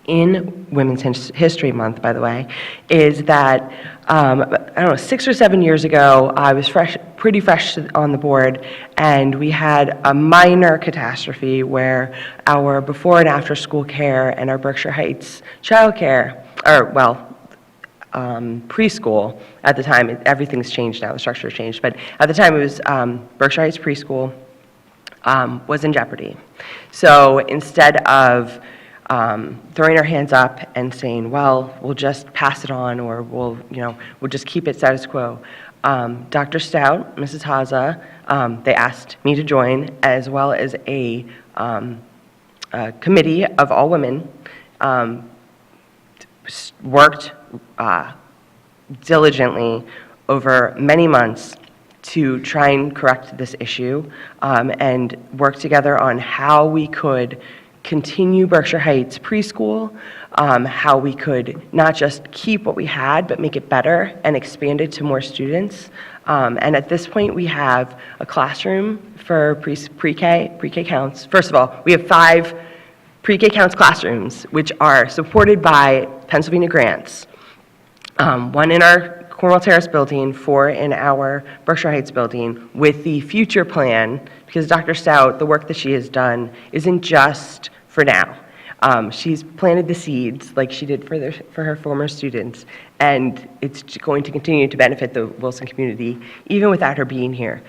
in Women's History Month, by the way, is that, I don't know, 6 or 7 years ago, I was pretty fresh on the board, and we had a minor catastrophe where our before and after school care and our Berkshire Heights childcare, preschool at the time, everything's changed now, the structure changed, but at the time it was Berkshire Heights preschool was in jeopardy. So instead of throwing our hands up and saying, well, we'll just pass it on, or we'll just keep it status quo. Dr. Stout, Mrs. Haza, they asked me to join, as well as a committee of all women, worked diligently over many months to try and correct this issue, and work together on how we could continue Berkshire Heights preschool, how we could not just keep what we had, but make it better and expand it to more students. And at this point, we have a classroom for pre-K counts. First of all, we have 5 pre-K counts classrooms, which are supported by Pennsylvania grants. 1 in our Cornwall Terrace building, 4 in our Berkshire Heights building, with the future plan, because Dr. Stout, the work that she has done, isn't just for now. She's planted the seeds like she did for her former students, and it's going to continue to benefit the Wilson community even without her being here.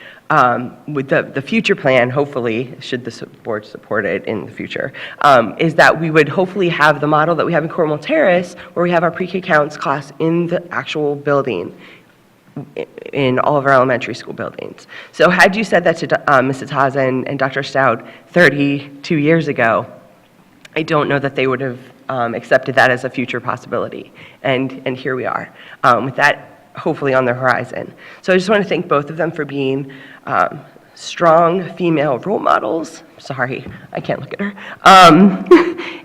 With the future plan, hopefully, should the board support it in the future, is that we would hopefully have the model that we have in Cornwall Terrace, where we have our pre-K counts class in the actual building, in all of our elementary school buildings. So had you said that to Mrs. Haza and Dr. Stout 32 years ago, I don't know that they would have accepted that as a future possibility. And here we are, with that hopefully on the horizon. So I just want to thank both of them for being strong female role models. Sorry, I can't look at her.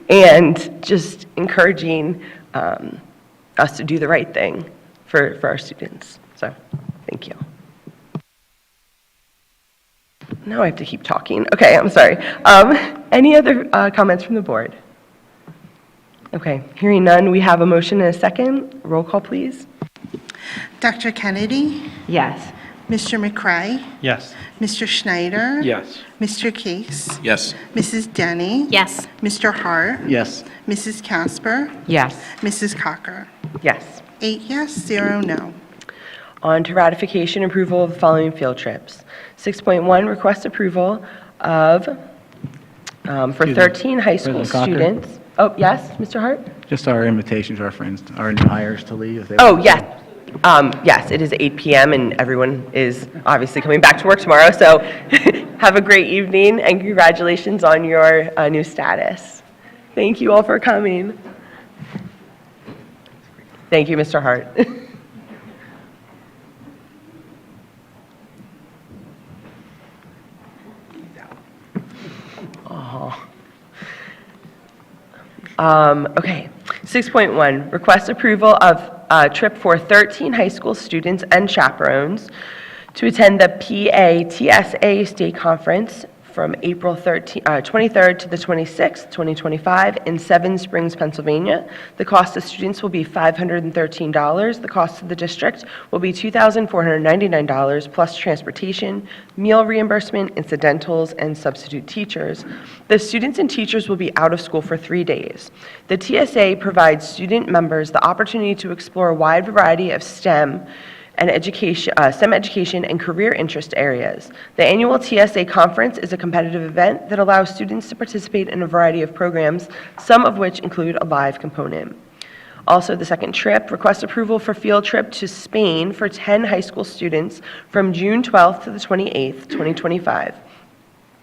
And just encouraging us to do the right thing for our students. So, thank you. Now I have to keep talking. Okay, I'm sorry. Any other comments from the board? Okay, hearing none, we have a motion and a second. Roll call, please. Dr. Kennedy? Yes. Mr. McCray? Yes. Mr. Schneider? Yes. Mr. Case? Yes. Mrs. Denny? Yes. Mr. Hart? Yes. Mrs. Casper? Yes. Mrs. Cocker? Yes. 8 yes, 0 no. On to ratification and approval of the following field trips. 6.1, request approval of, for 13 high school President Cocker? students. Oh, yes, Mr. Hart? Just our invitation to our friends, our new hires to leave. if they Oh, want. yes. Yes, it is 8 p.m. and everyone is obviously coming back to work tomorrow. So have a great evening and congratulations on your new status. Thank you all for coming. Thank you, Mr. Hart. Okay, 6.1, request approval of a trip for 13 high school students and chaperones to attend the PATSA State Conference from April 23rd to the 26th, 2025, in Seven Springs, Pennsylvania. The cost of students will be $513. The cost of the district will be $2,499 plus transportation, meal reimbursement, incidentals, and substitute teachers. The students and teachers will be out of school for 3 days. The TSA provides student members the opportunity to explore a wide variety of STEM and STEM education and career interest areas. The annual TSA conference is a competitive event that allows students to participate in a variety of programs, some of which include a live component. Also, the second trip, request approval for field trip to Spain for 10 high school students from June 12th to the 28th, 2025.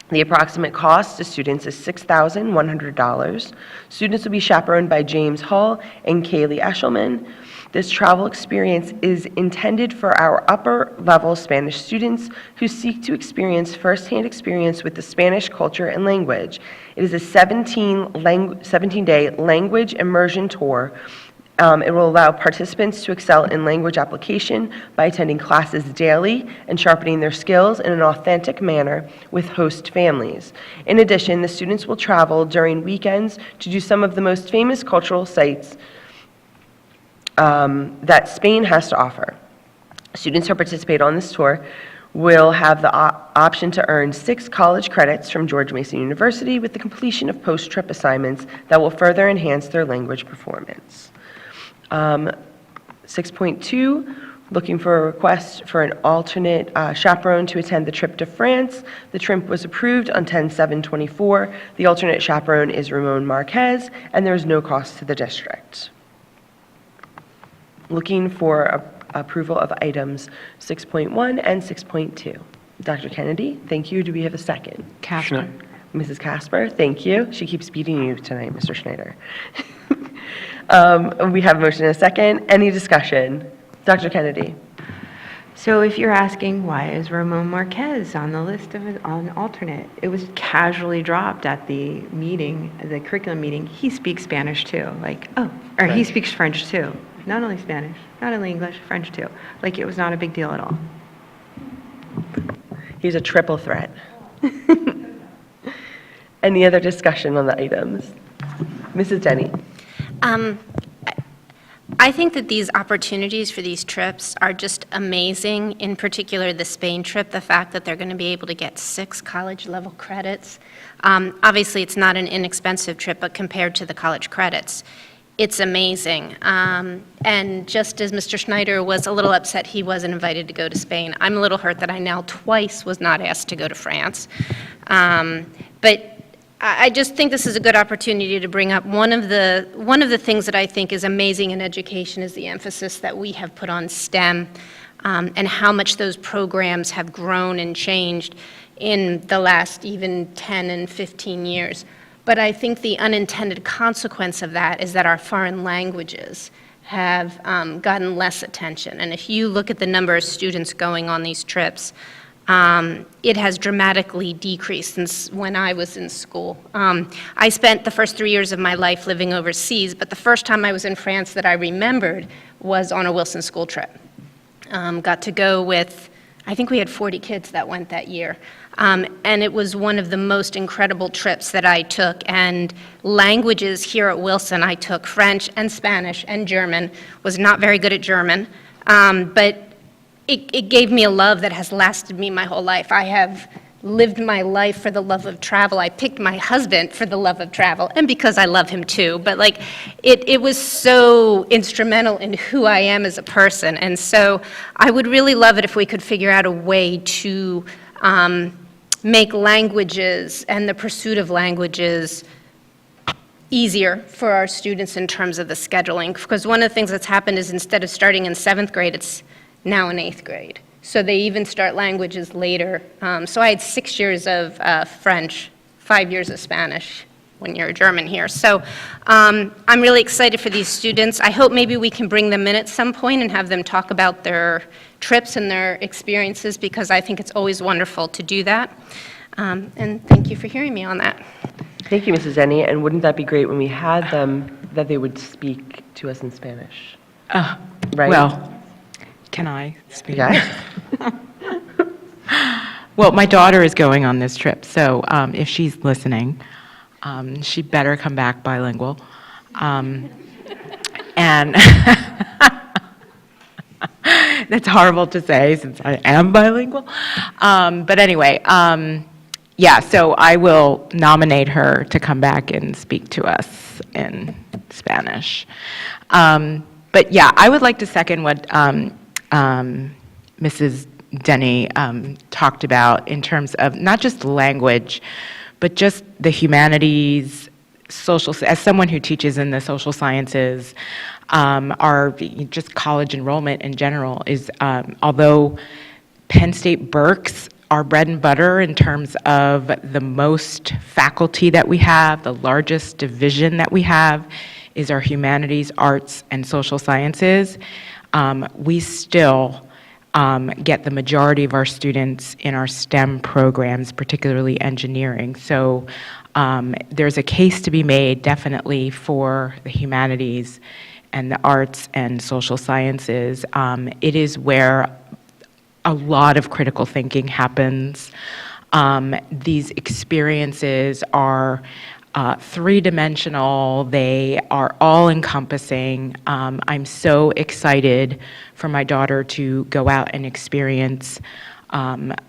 The approximate cost to students is $6,100. Students will be chaperoned by James Hull and Kaylee Eshelman. This travel experience is intended for our upper-level Spanish students who seek to experience firsthand experience with the Spanish culture and language. It is a 17-day language immersion tour. It will allow participants to excel in language application by attending classes daily and sharpening their skills in an authentic manner with host families. In addition, the students will travel during weekends to do some of the most famous cultural sites that Spain has to offer. Students who participate on this tour will have the option to earn 6 college credits from George Mason University with the completion of post-trip assignments that will further enhance their language performance. 6.2, looking for a request for an alternate chaperone to attend the trip to France. The trip was approved on 10/7/24. The alternate chaperone is Ramon Marquez, and there is no cost to the district. Looking for approval of items 6.1 and 6.2. Dr. Kennedy, thank you. Do we have a second? Casper. Mrs. Casper, thank you. She keeps beating you tonight, Mr. Schneider. We have a motion and a second. Any discussion? Dr. Kennedy. So if you're asking, why is Ramon Marquez on the list of an alternate? It was casually dropped at the meeting, the curriculum meeting. He speaks Spanish too, he speaks French too. Not only Spanish, not only English, French too. Like, it was not a big deal at all. He's a triple threat. Any other discussion on the items? Mrs. Denny. I think that these opportunities for these trips are just amazing, in particular the Spain trip, the fact that they're going to be able to get 6 college-level credits. Obviously, it's not an inexpensive trip, but compared to the college credits, it's amazing. And just as Mr. Schneider was a little upset he wasn't invited to go to Spain, I'm a little hurt that I now twice was not asked to go to France. But I just think this is a good opportunity to bring up one of the things that I think is amazing in education is the emphasis that we have put on STEM, and how much those programs have grown and changed in the last even 10 and 15 years. But I think the unintended consequence of that is that our foreign languages have gotten less attention. And if you look at the number of students going on these trips, it has dramatically decreased since when I was in school. I spent the first 3 years of my life living overseas, but the first time I was in France that I remembered was on a Wilson school trip. Got to go with, I think we had 40 kids that went that year. And it was one of the most incredible trips that I took. And languages here at Wilson, I took French and Spanish and German. Was not very good at German, but it gave me a love that has lasted me my whole life. I have lived my life for the love of travel. I picked my husband for the love of travel, and because I love him too. But like, it was so instrumental in who I am as a person. And so I would really love it if we could figure out a way to make languages and the pursuit of languages easier for our students in terms of the scheduling. Because one of the things that's happened is instead of starting in 7th grade, it's now in 8th grade. So they even start languages later. So I had 6 years of French, 5 years of Spanish when you're German here. So I'm really excited for these students. I hope maybe we can bring them in at some point and have them talk about their trips and their experiences, because I think it's always wonderful to do that. And thank you for hearing me on that. Thank you, Mrs. Denny. And wouldn't that be great when we had them, that they would speak to us in Spanish? Right? Well, can I speak? Yeah. Well, my daughter is going on this trip, so if she's listening, she better come back bilingual. And that's horrible to say since I am bilingual. But anyway, yeah, so I will nominate her to come back and speak to us in Spanish. But yeah, I would like to second what Mrs. Denny talked about in terms of not just language, but just the humanities, as someone who teaches in the social sciences, our just college enrollment in general is, although Penn State Berks are bread and butter in terms of the most faculty that we have, the largest division that we have is our humanities, arts, and social sciences. We still get the majority of our students in our STEM programs, particularly engineering. So there's a case to be made definitely for the humanities and the arts and social sciences. It is where a lot of critical thinking happens. These experiences are three-dimensional, they are all-encompassing. I'm so excited for my daughter to go out and experience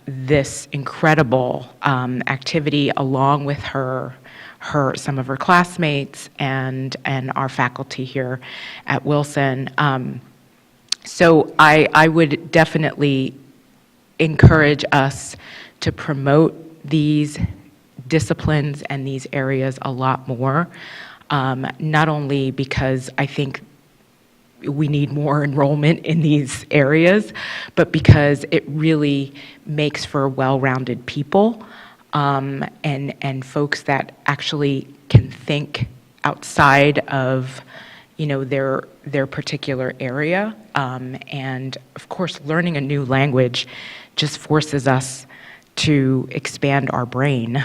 this incredible activity along with some of her classmates and our faculty here at Wilson. So I would definitely encourage us to promote these disciplines and these areas a lot more, not only because I think we need more enrollment in these areas, but because it really makes for well-rounded people and folks that actually can think outside of their particular area. And of course, learning a new language just forces us to expand our brain.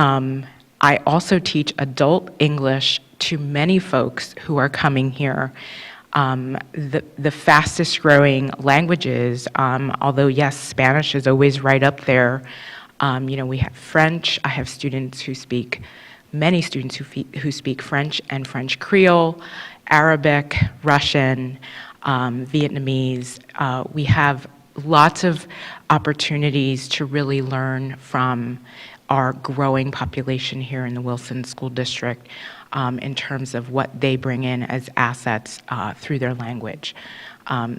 I also teach adult English to many folks who are coming here. The fastest growing languages, although yes, Spanish is always right up there. We have French. I have students who speak many students who speak French and French Creole, Arabic, Russian, Vietnamese. We have lots of opportunities to really learn from our growing population here in the Wilson School District in terms of what they bring in as assets through their language.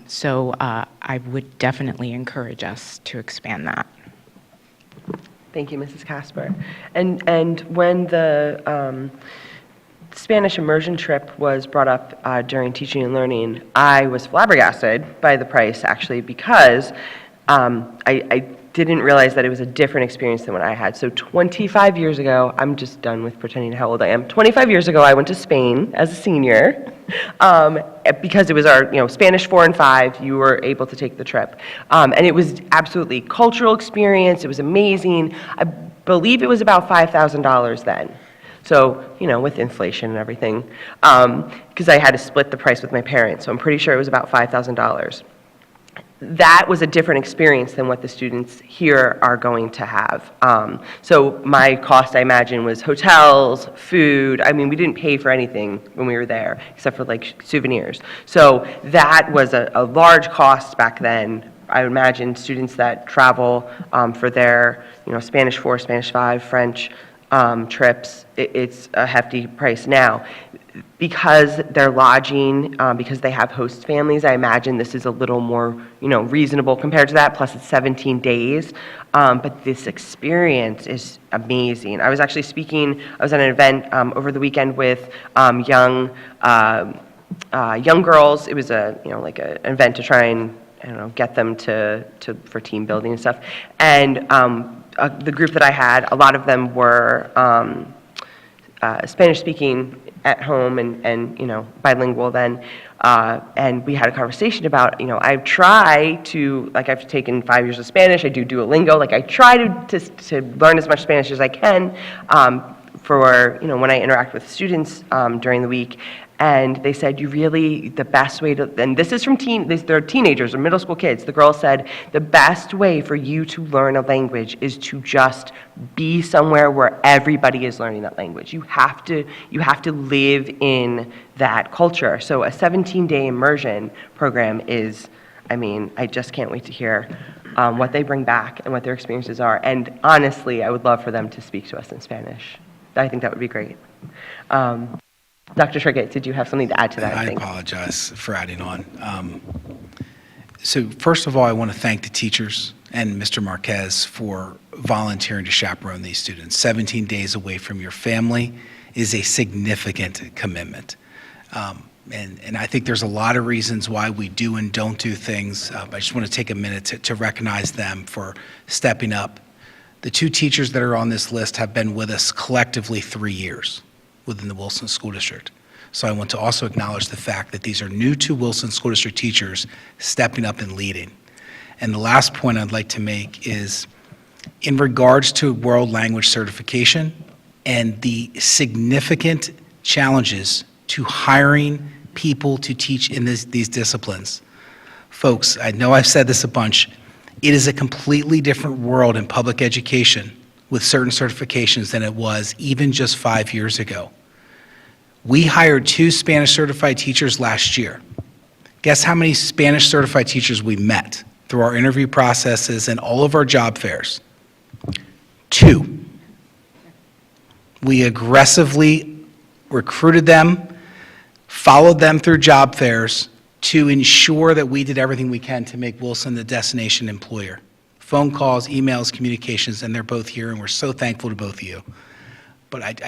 So I would definitely encourage us to expand that. Thank you, Mrs. Casper. And when the Spanish immersion trip was brought up during teaching and learning, I was flabbergasted by the price, actually, because I didn't realize that it was a different experience than what I had. So 25 years ago, I'm just done with pretending how old I am. 25 years ago, I went to Spain as a senior because it was our, Spanish 4 and 5, you were able to take the trip. And it was absolutely cultural experience. It was amazing. I believe it was about $5,000 then. So, with inflation and everything, because I had to split the price with my parents. So I'm pretty sure it was about $5,000. That was a different experience than what the students here are going to have. So my cost, I imagine, was hotels, food. I mean, we didn't pay for anything when we were there, except for like souvenirs. So that was a large cost back then. I would imagine students that travel for their, Spanish 4, Spanish 5, French trips, it's a hefty price now. Because they're lodging, because they have host families, I imagine this is a little more, reasonable compared to that, plus it's 17 days. But this experience is amazing. I was actually I was at an event over the weekend with young girls. It was like an event to try and, get them for team building and stuff. And the group that I had, a lot of them were Spanish speaking at home and bilingual then, and we had a conversation about, I try to, I've taken 5 years of Spanish, I do Duolingo, I try to learn as much Spanish as I can for, when I interact with students during the week. And they said, the best way to, and this is from they're teenagers or middle school kids. The girl said, the best way for you to learn a language is to just be somewhere where everybody is learning that language. You have to live in that culture. So a 17-day immersion program is, I just can't wait to hear what they bring back and what their experiences are. And honestly, I would love for them to speak to us in Spanish. I think that would be great. Dr. Triggett, did you have something to add to that? I apologize for adding on. So first of all, I want to thank the teachers and Mr. Marquez for volunteering to chaperone these students. 17 days away from your family is a significant commitment. And I think there's a lot of reasons why we do and don't do things. I just want to take a minute to recognize them for stepping up. The 2 teachers that are on this list have been with us collectively 3 years within the Wilson School District. So I want to also acknowledge the fact that these are new to Wilson School District teachers stepping up and leading. And the last point I'd like to make is in regards to world language certification and the significant challenges to hiring people to teach in these disciplines. Folks, I know I've said this a bunch, it is a completely different world in public education with certain certifications than it was even just 5 years ago. We hired 2 Spanish certified teachers last year. Guess how many Spanish certified teachers we met through our interview processes and all of our job fairs? 2. We aggressively recruited them, followed them through job fairs to ensure that we did everything we can to make Wilson the destination employer. Phone calls, emails, communications, and they're both here, and we're so thankful to both of you. But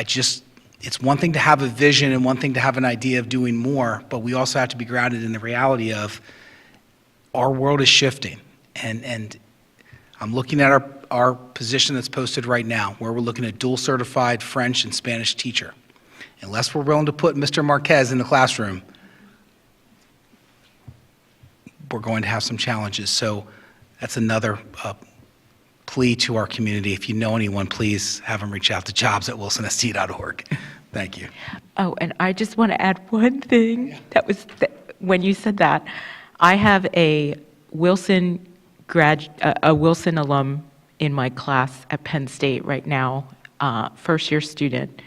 it's one thing to have a vision and one thing to have an idea of doing more, but we also have to be grounded in the reality of our world is shifting. And I'm looking at our position that's posted right now, where we're looking at dual certified French and Spanish teacher. Unless we're willing to put Mr. Marquez in the classroom, we're going to have some challenges. So that's another plea to our community. If you know anyone, please have them reach out to jobs@wilsonst.org. Thank you. Oh, and I just want to add one thing. That was when you said that, I have a Wilson alum in my class at Penn State right now, first-year student.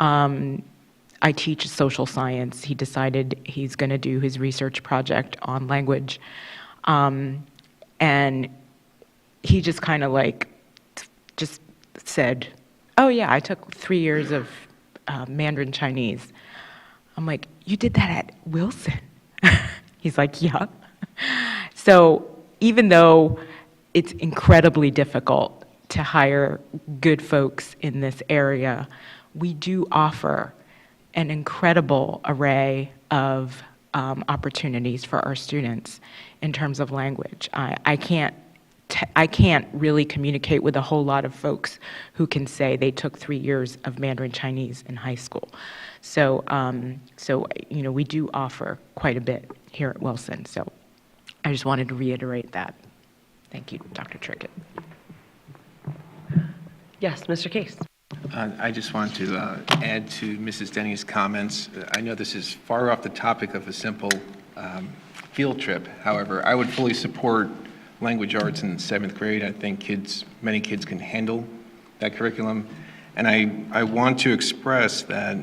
I teach social science. He decided he's going to do his research project on language. And he just kind of like, just said, oh yeah, I took 3 years of Mandarin Chinese. I'm like, you did that at Wilson? He's like, yeah. So even though it's incredibly difficult to hire good folks in this area, we do offer an incredible array of opportunities for our students in terms of language. I can't really communicate with a whole lot of folks who can say they took 3 years of Mandarin Chinese in high school. So, you know, we do offer quite a bit here at Wilson. So I just wanted to reiterate that. Thank you, Dr. Trickett. Yes, Mr. Case. I just want to add to Mrs. Denny's comments. I know this is far off the topic of a simple field trip. However, I would fully support language arts in 7th grade. I think many kids can handle that curriculum. And I want to express that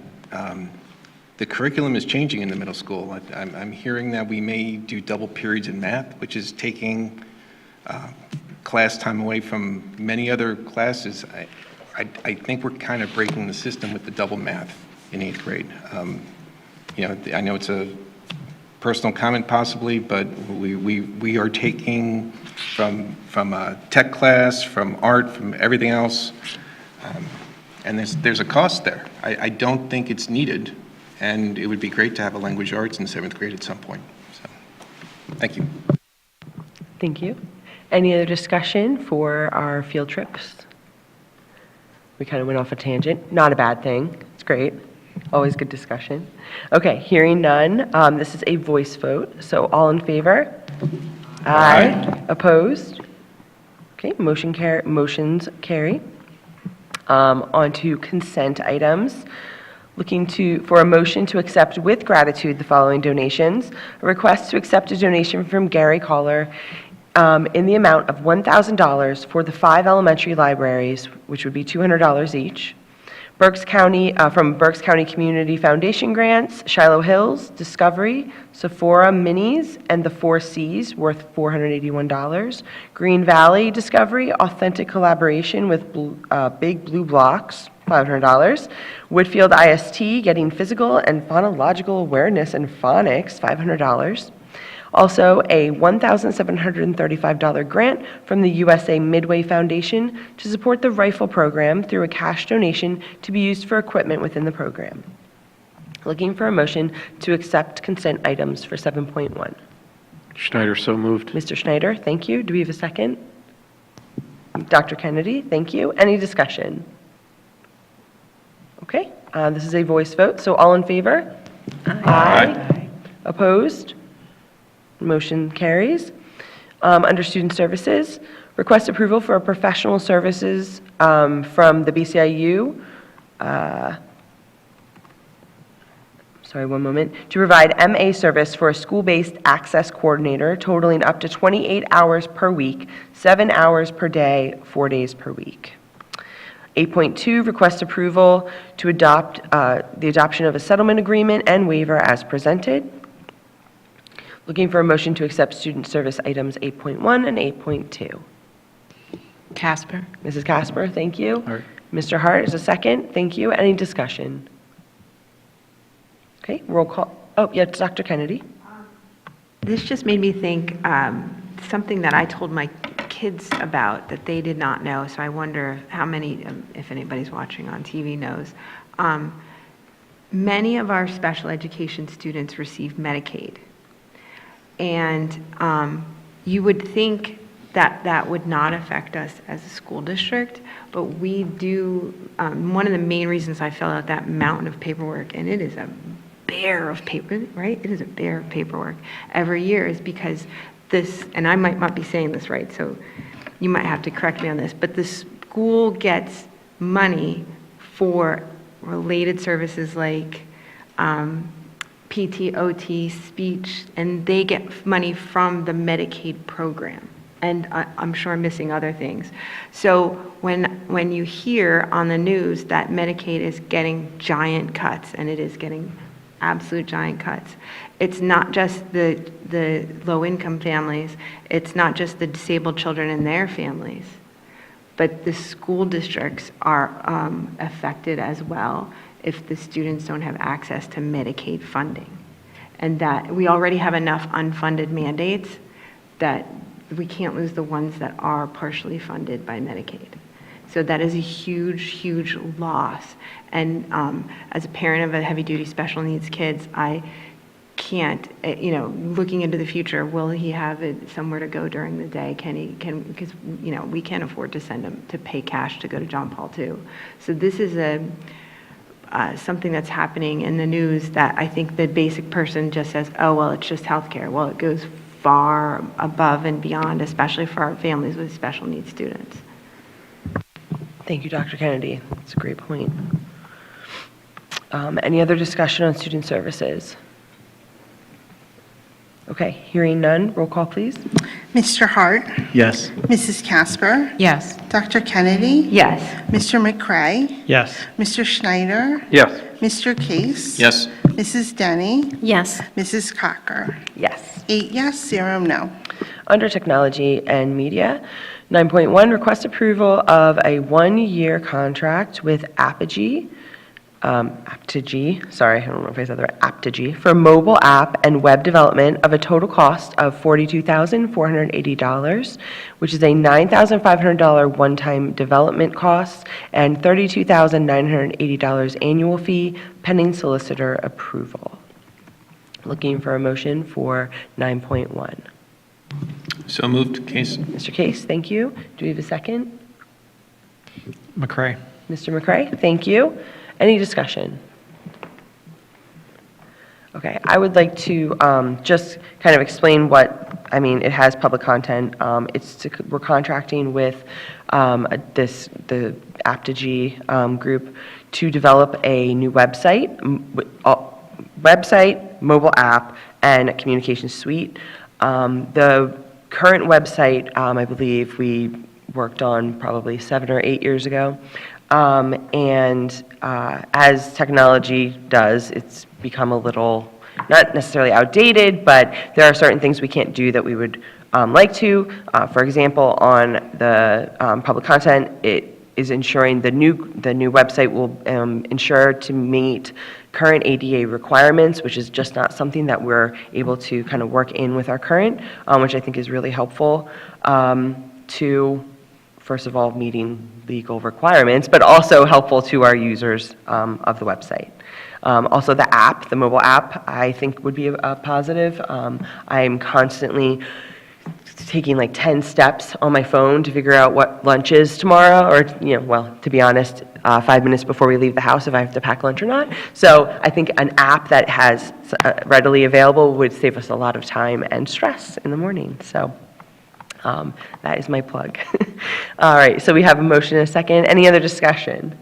the curriculum is changing in the middle school. I'm hearing that we may do double periods in math, which is taking class time away from many other classes. I think we're kind of breaking the system with the double math in 8th grade. You know, I know it's a personal comment possibly, but we are taking from tech class, from art, from everything else, and there's a cost there. I don't think it's needed, and it would be great to have a language arts in 7th grade at some point. So, thank you. Thank you. Any other discussion for our field trips? We kind of went off a tangent. Not a bad thing. It's great. Always good discussion. Okay, hearing none. This is a voice vote. So all in favor? Aye. Opposed? Okay, motions carry. On to consent items. Looking for a motion to accept with gratitude the following donations. A request to accept a donation from Gary Collar in the amount of $1,000 for the 5 elementary libraries, which would be $200 each. Berks County, from Berks County Community Foundation grants, Shiloh Hills, Discovery, Sephora Minis, and the 4 Cs, worth $481. Green Valley Discovery, Authentic Collaboration with Big Blue Blocks, $500. Whitfield IST, Getting Physical and Phonological Awareness and Phonics, $500. Also, a $1,735 grant from the USA Midway Foundation to support the rifle program through a cash donation to be used for equipment within the program. Looking for a motion to accept consent items for 7.1. Schneider, so moved. Mr. Schneider, thank you. Do we have a second? Dr. Kennedy, thank you. Any discussion? Okay, this is a voice vote, so all in favor? Aye. Opposed? Motion carries. Under Student Services, request approval for professional services from the BCIU. Sorry, one moment. To provide MA service for a school-based access coordinator totaling up to 28 hours per week, 7 hours per day, 4 days per week. 8.2, request approval to adopt the adoption of a settlement agreement and waiver as presented. Looking for a motion to accept student service items 8.1 and 8.2. Casper. Mrs. Casper, thank you. Hart. Mr. Hart is a second. Thank you. Any discussion? Okay, roll call. Oh, yes, Dr. Kennedy. This just made me think something that I told my kids about that they did not know, so I wonder how many, if anybody's watching on TV knows. Many of our special education students receive Medicaid. And you would think that that would not affect us as a school district, but we do. One of the main reasons I fill out that mountain of paperwork, and it is a bear of paper, right? It is a bear of paperwork every year, is because this, and I might not be saying this right, so you might have to correct me on this, but the school gets money for related services like PT, OT, speech, and they get money from the Medicaid program. And I'm sure I'm missing other things. So when you hear on the news that Medicaid is getting giant cuts, and it is getting absolute giant cuts, it's not just the low-income families, it's not just the disabled children and their families, but the school districts are affected as well if the students don't have access to Medicaid funding. And that we already have enough unfunded mandates that we can't lose the ones that are partially funded by Medicaid. So that is a huge, huge loss. And as a parent of a heavy-duty special needs kids, I can't, looking into the future, will he have it somewhere to go during the day? Because, we can't afford to send him to pay cash to go to John Paul II. So this is something that's happening in the news that I think the basic person just says, oh, well, it's just healthcare. Well, it goes far above and beyond, especially for our families with special needs students. Thank you, Dr. Kennedy. That's a great point. Any other discussion on student services? Okay, hearing none, roll call, please. Mr. Hart? Yes. Mrs. Casper? Yes. Dr. Kennedy? Yes. Mr. McCray? Yes. Mr. Schneider? Yes. Mr. Case? Yes. Mrs. Denny? Yes. Mrs. Cocker? Yes. 8 yes, 0 no. Under Technology and Media, 9.1, request approval of a one-year contract with Apogee, sorry, I don't know if I said that right, Apogee, for mobile app and web development of a total cost of $42,480, which is a $9,500 one-time development cost and $32,980 annual fee pending solicitor approval. Looking for a motion for 9.1. So moved. Case. Mr. Case, thank you. Do we have a second? McCray. Mr. McCray, thank you. Any discussion? Okay, I would like to just kind of explain it has public content. We're contracting with the Apogee group to develop a new website, mobile app, and a communication suite. The current website, I believe we worked on probably 7 or 8 years ago. As technology does, it's become a little, not necessarily outdated, but there are certain things we can't do that we would like to. For example, on the public content, it is ensuring the new website will ensure to meet current ADA requirements, which is just not something that we're able to kind of work in with our current, which I think is really helpful to, first of all, meeting legal requirements, but also helpful to our users of the website. Also, the app, the mobile app, I think would be a positive. I'm constantly taking like 10 steps on my phone to figure out what lunch is tomorrow, or, to be honest, 5 minutes before we leave the house if I have to pack lunch or not. So I think an app that has readily available would save us a lot of time and stress in the morning. So that is my plug. All right, so we have a motion and a second. Any other discussion?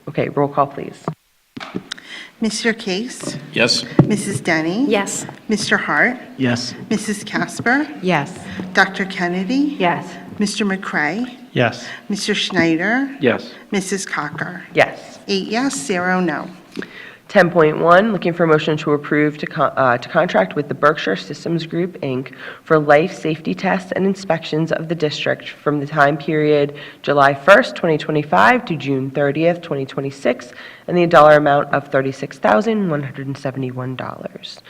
Okay, roll call, please. Mr. Case? Yes. Mrs. Denny? Yes. Mr. Hart? Yes. Mrs. Casper? Yes. Dr. Kennedy? Yes. Mr. McCray? Yes. Mr. Schneider? Yes. Mrs. Cocker? Yes. 8 yes, 0 no. 10.1, looking for a motion to approve to contract with the Berkshire Systems Group, Inc. for life safety tests and inspections of the district from the time period July 1st, 2025 to June 30th, 2026, and the dollar amount of $36,171.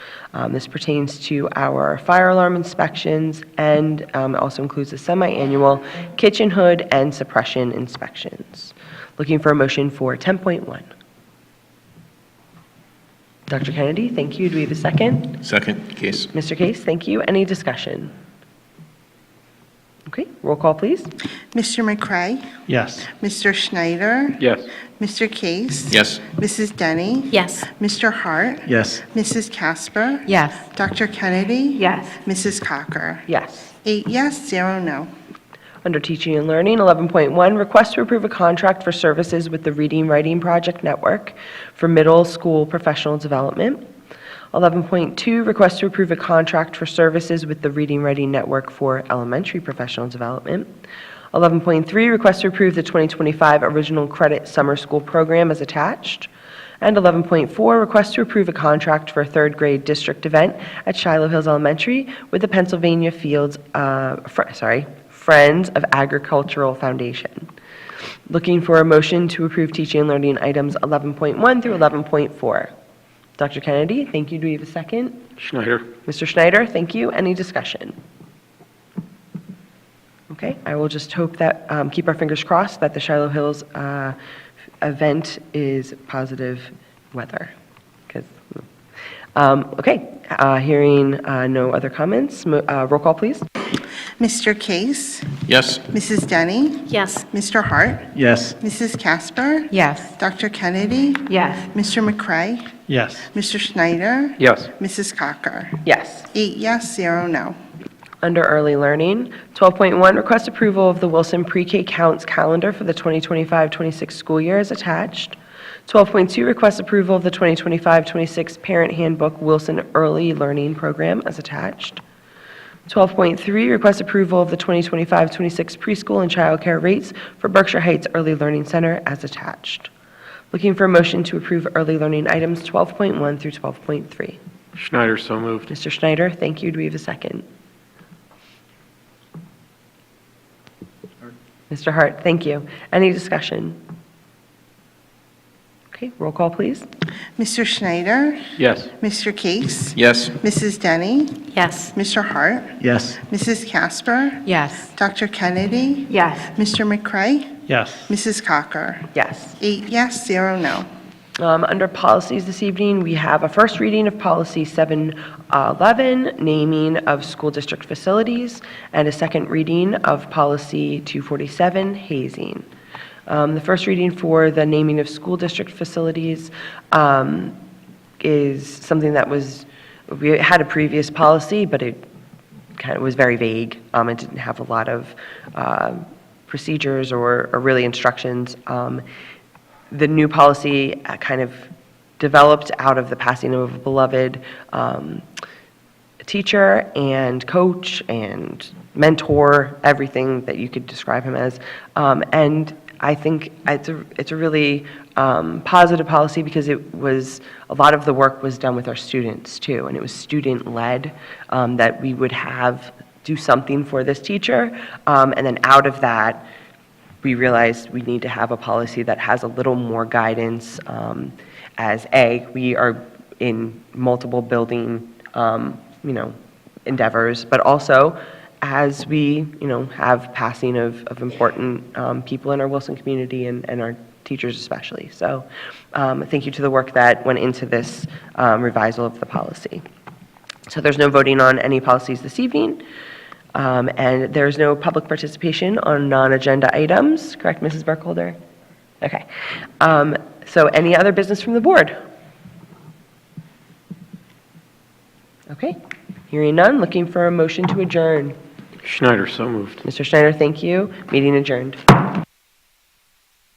This pertains to our fire alarm inspections and also includes the semi-annual kitchen hood and suppression inspections. Looking for a motion for 10.1. Dr. Kennedy, thank you. Do we have a second? Second. Case. Mr. Case, thank you. Any discussion? Okay, roll call, please. Mr. McCray? Yes. Mr. Schneider? Yes. Mr. Case? Yes. Mrs. Denny? Yes. Mr. Hart? Yes. Mrs. Casper? Yes. Dr. Kennedy? Yes. Mrs. Cocker? Yes. 8 yes, 0 no. Under Teaching and Learning, 11.1, request to approve a contract for services with the Reading Writing Project Network for middle school professional development. 11.2, request to approve a contract for services with the Reading Ready Network for elementary professional development. 11.3, request to approve the 2025 Original Credit Summer School Program as attached. And 11.4, request to approve a contract for a third grade district event at Shiloh Hills Elementary with the Pennsylvania Fields, Friends of Agricultural Foundation. Looking for a motion to approve teaching and learning items 11.1 through 11.4. Dr. Kennedy, thank you. Do we have a second? Schneider. Mr. Schneider, thank you. Any discussion? Okay, I will just hope that, keep our fingers crossed that the Shiloh Hills event is positive weather. 'Cause, hearing no other comments, roll call, please. Mr. Case, Yes. Mrs. Denny, Yes. Mr. Hart, Yes. Mrs. Casper, Yes. Dr. Kennedy, Yes. Mr. McCray, Yes. Mr. Schneider, Yes. Mrs. Cocker. Yes. 8 yes, 0 no. Under early learning, 12.1, request approval of the Wilson Pre-K Counts calendar for the 2025-26 school year is attached. 12.2, request approval of the 2025-26 Parent Handbook Wilson Early Learning Program as attached. 12.3, request approval of the 2025-26 preschool and childcare rates for Berkshire Heights Early Learning Center as attached. Looking for a motion to approve early learning items 12.1 through 12.3. Schneider, so moved. Mr. Schneider, thank you. Do we have a second? Mr. Hart, thank you. Any discussion? Okay, roll call, please. Mr. Schneider, Yes. Mr. Case, Yes. Mrs. Denny, Yes. Mr. Hart, Yes. Mrs. Casper, Yes. Dr. Kennedy, Yes. Mr. McCray, Yes. Mrs. Cocker. Yes. 8 yes, 0 no. Under policies this evening, we have a first reading of policy 711, naming of school district facilities, and a second reading of policy 247, hazing. The first reading for the naming of school district facilities is something that we had a previous policy, but it kind of was very vague. It didn't have a lot of procedures or really instructions. The new policy kind of developed out of the passing of a beloved teacher and coach and mentor, everything that you could describe him as. And I think it's a really positive policy because a lot of the work was done with our students too, and it was student-led, that we would do something for this teacher, and then out of that, we realized we need to have a policy that has a little more guidance, as we are in multiple building, endeavors, but also as we, have passing of important people in our Wilson community and our teachers especially. So thank you to the work that went into this revisal of the policy. So there's no voting on any policies this evening. And there's no public participation on non-agenda items, correct, Mrs. Burkholder? Okay. So any other business from the board? Okay. Hearing none, looking for a motion to adjourn. Schneider, so moved. Mr. Schneider, thank you. Meeting adjourned.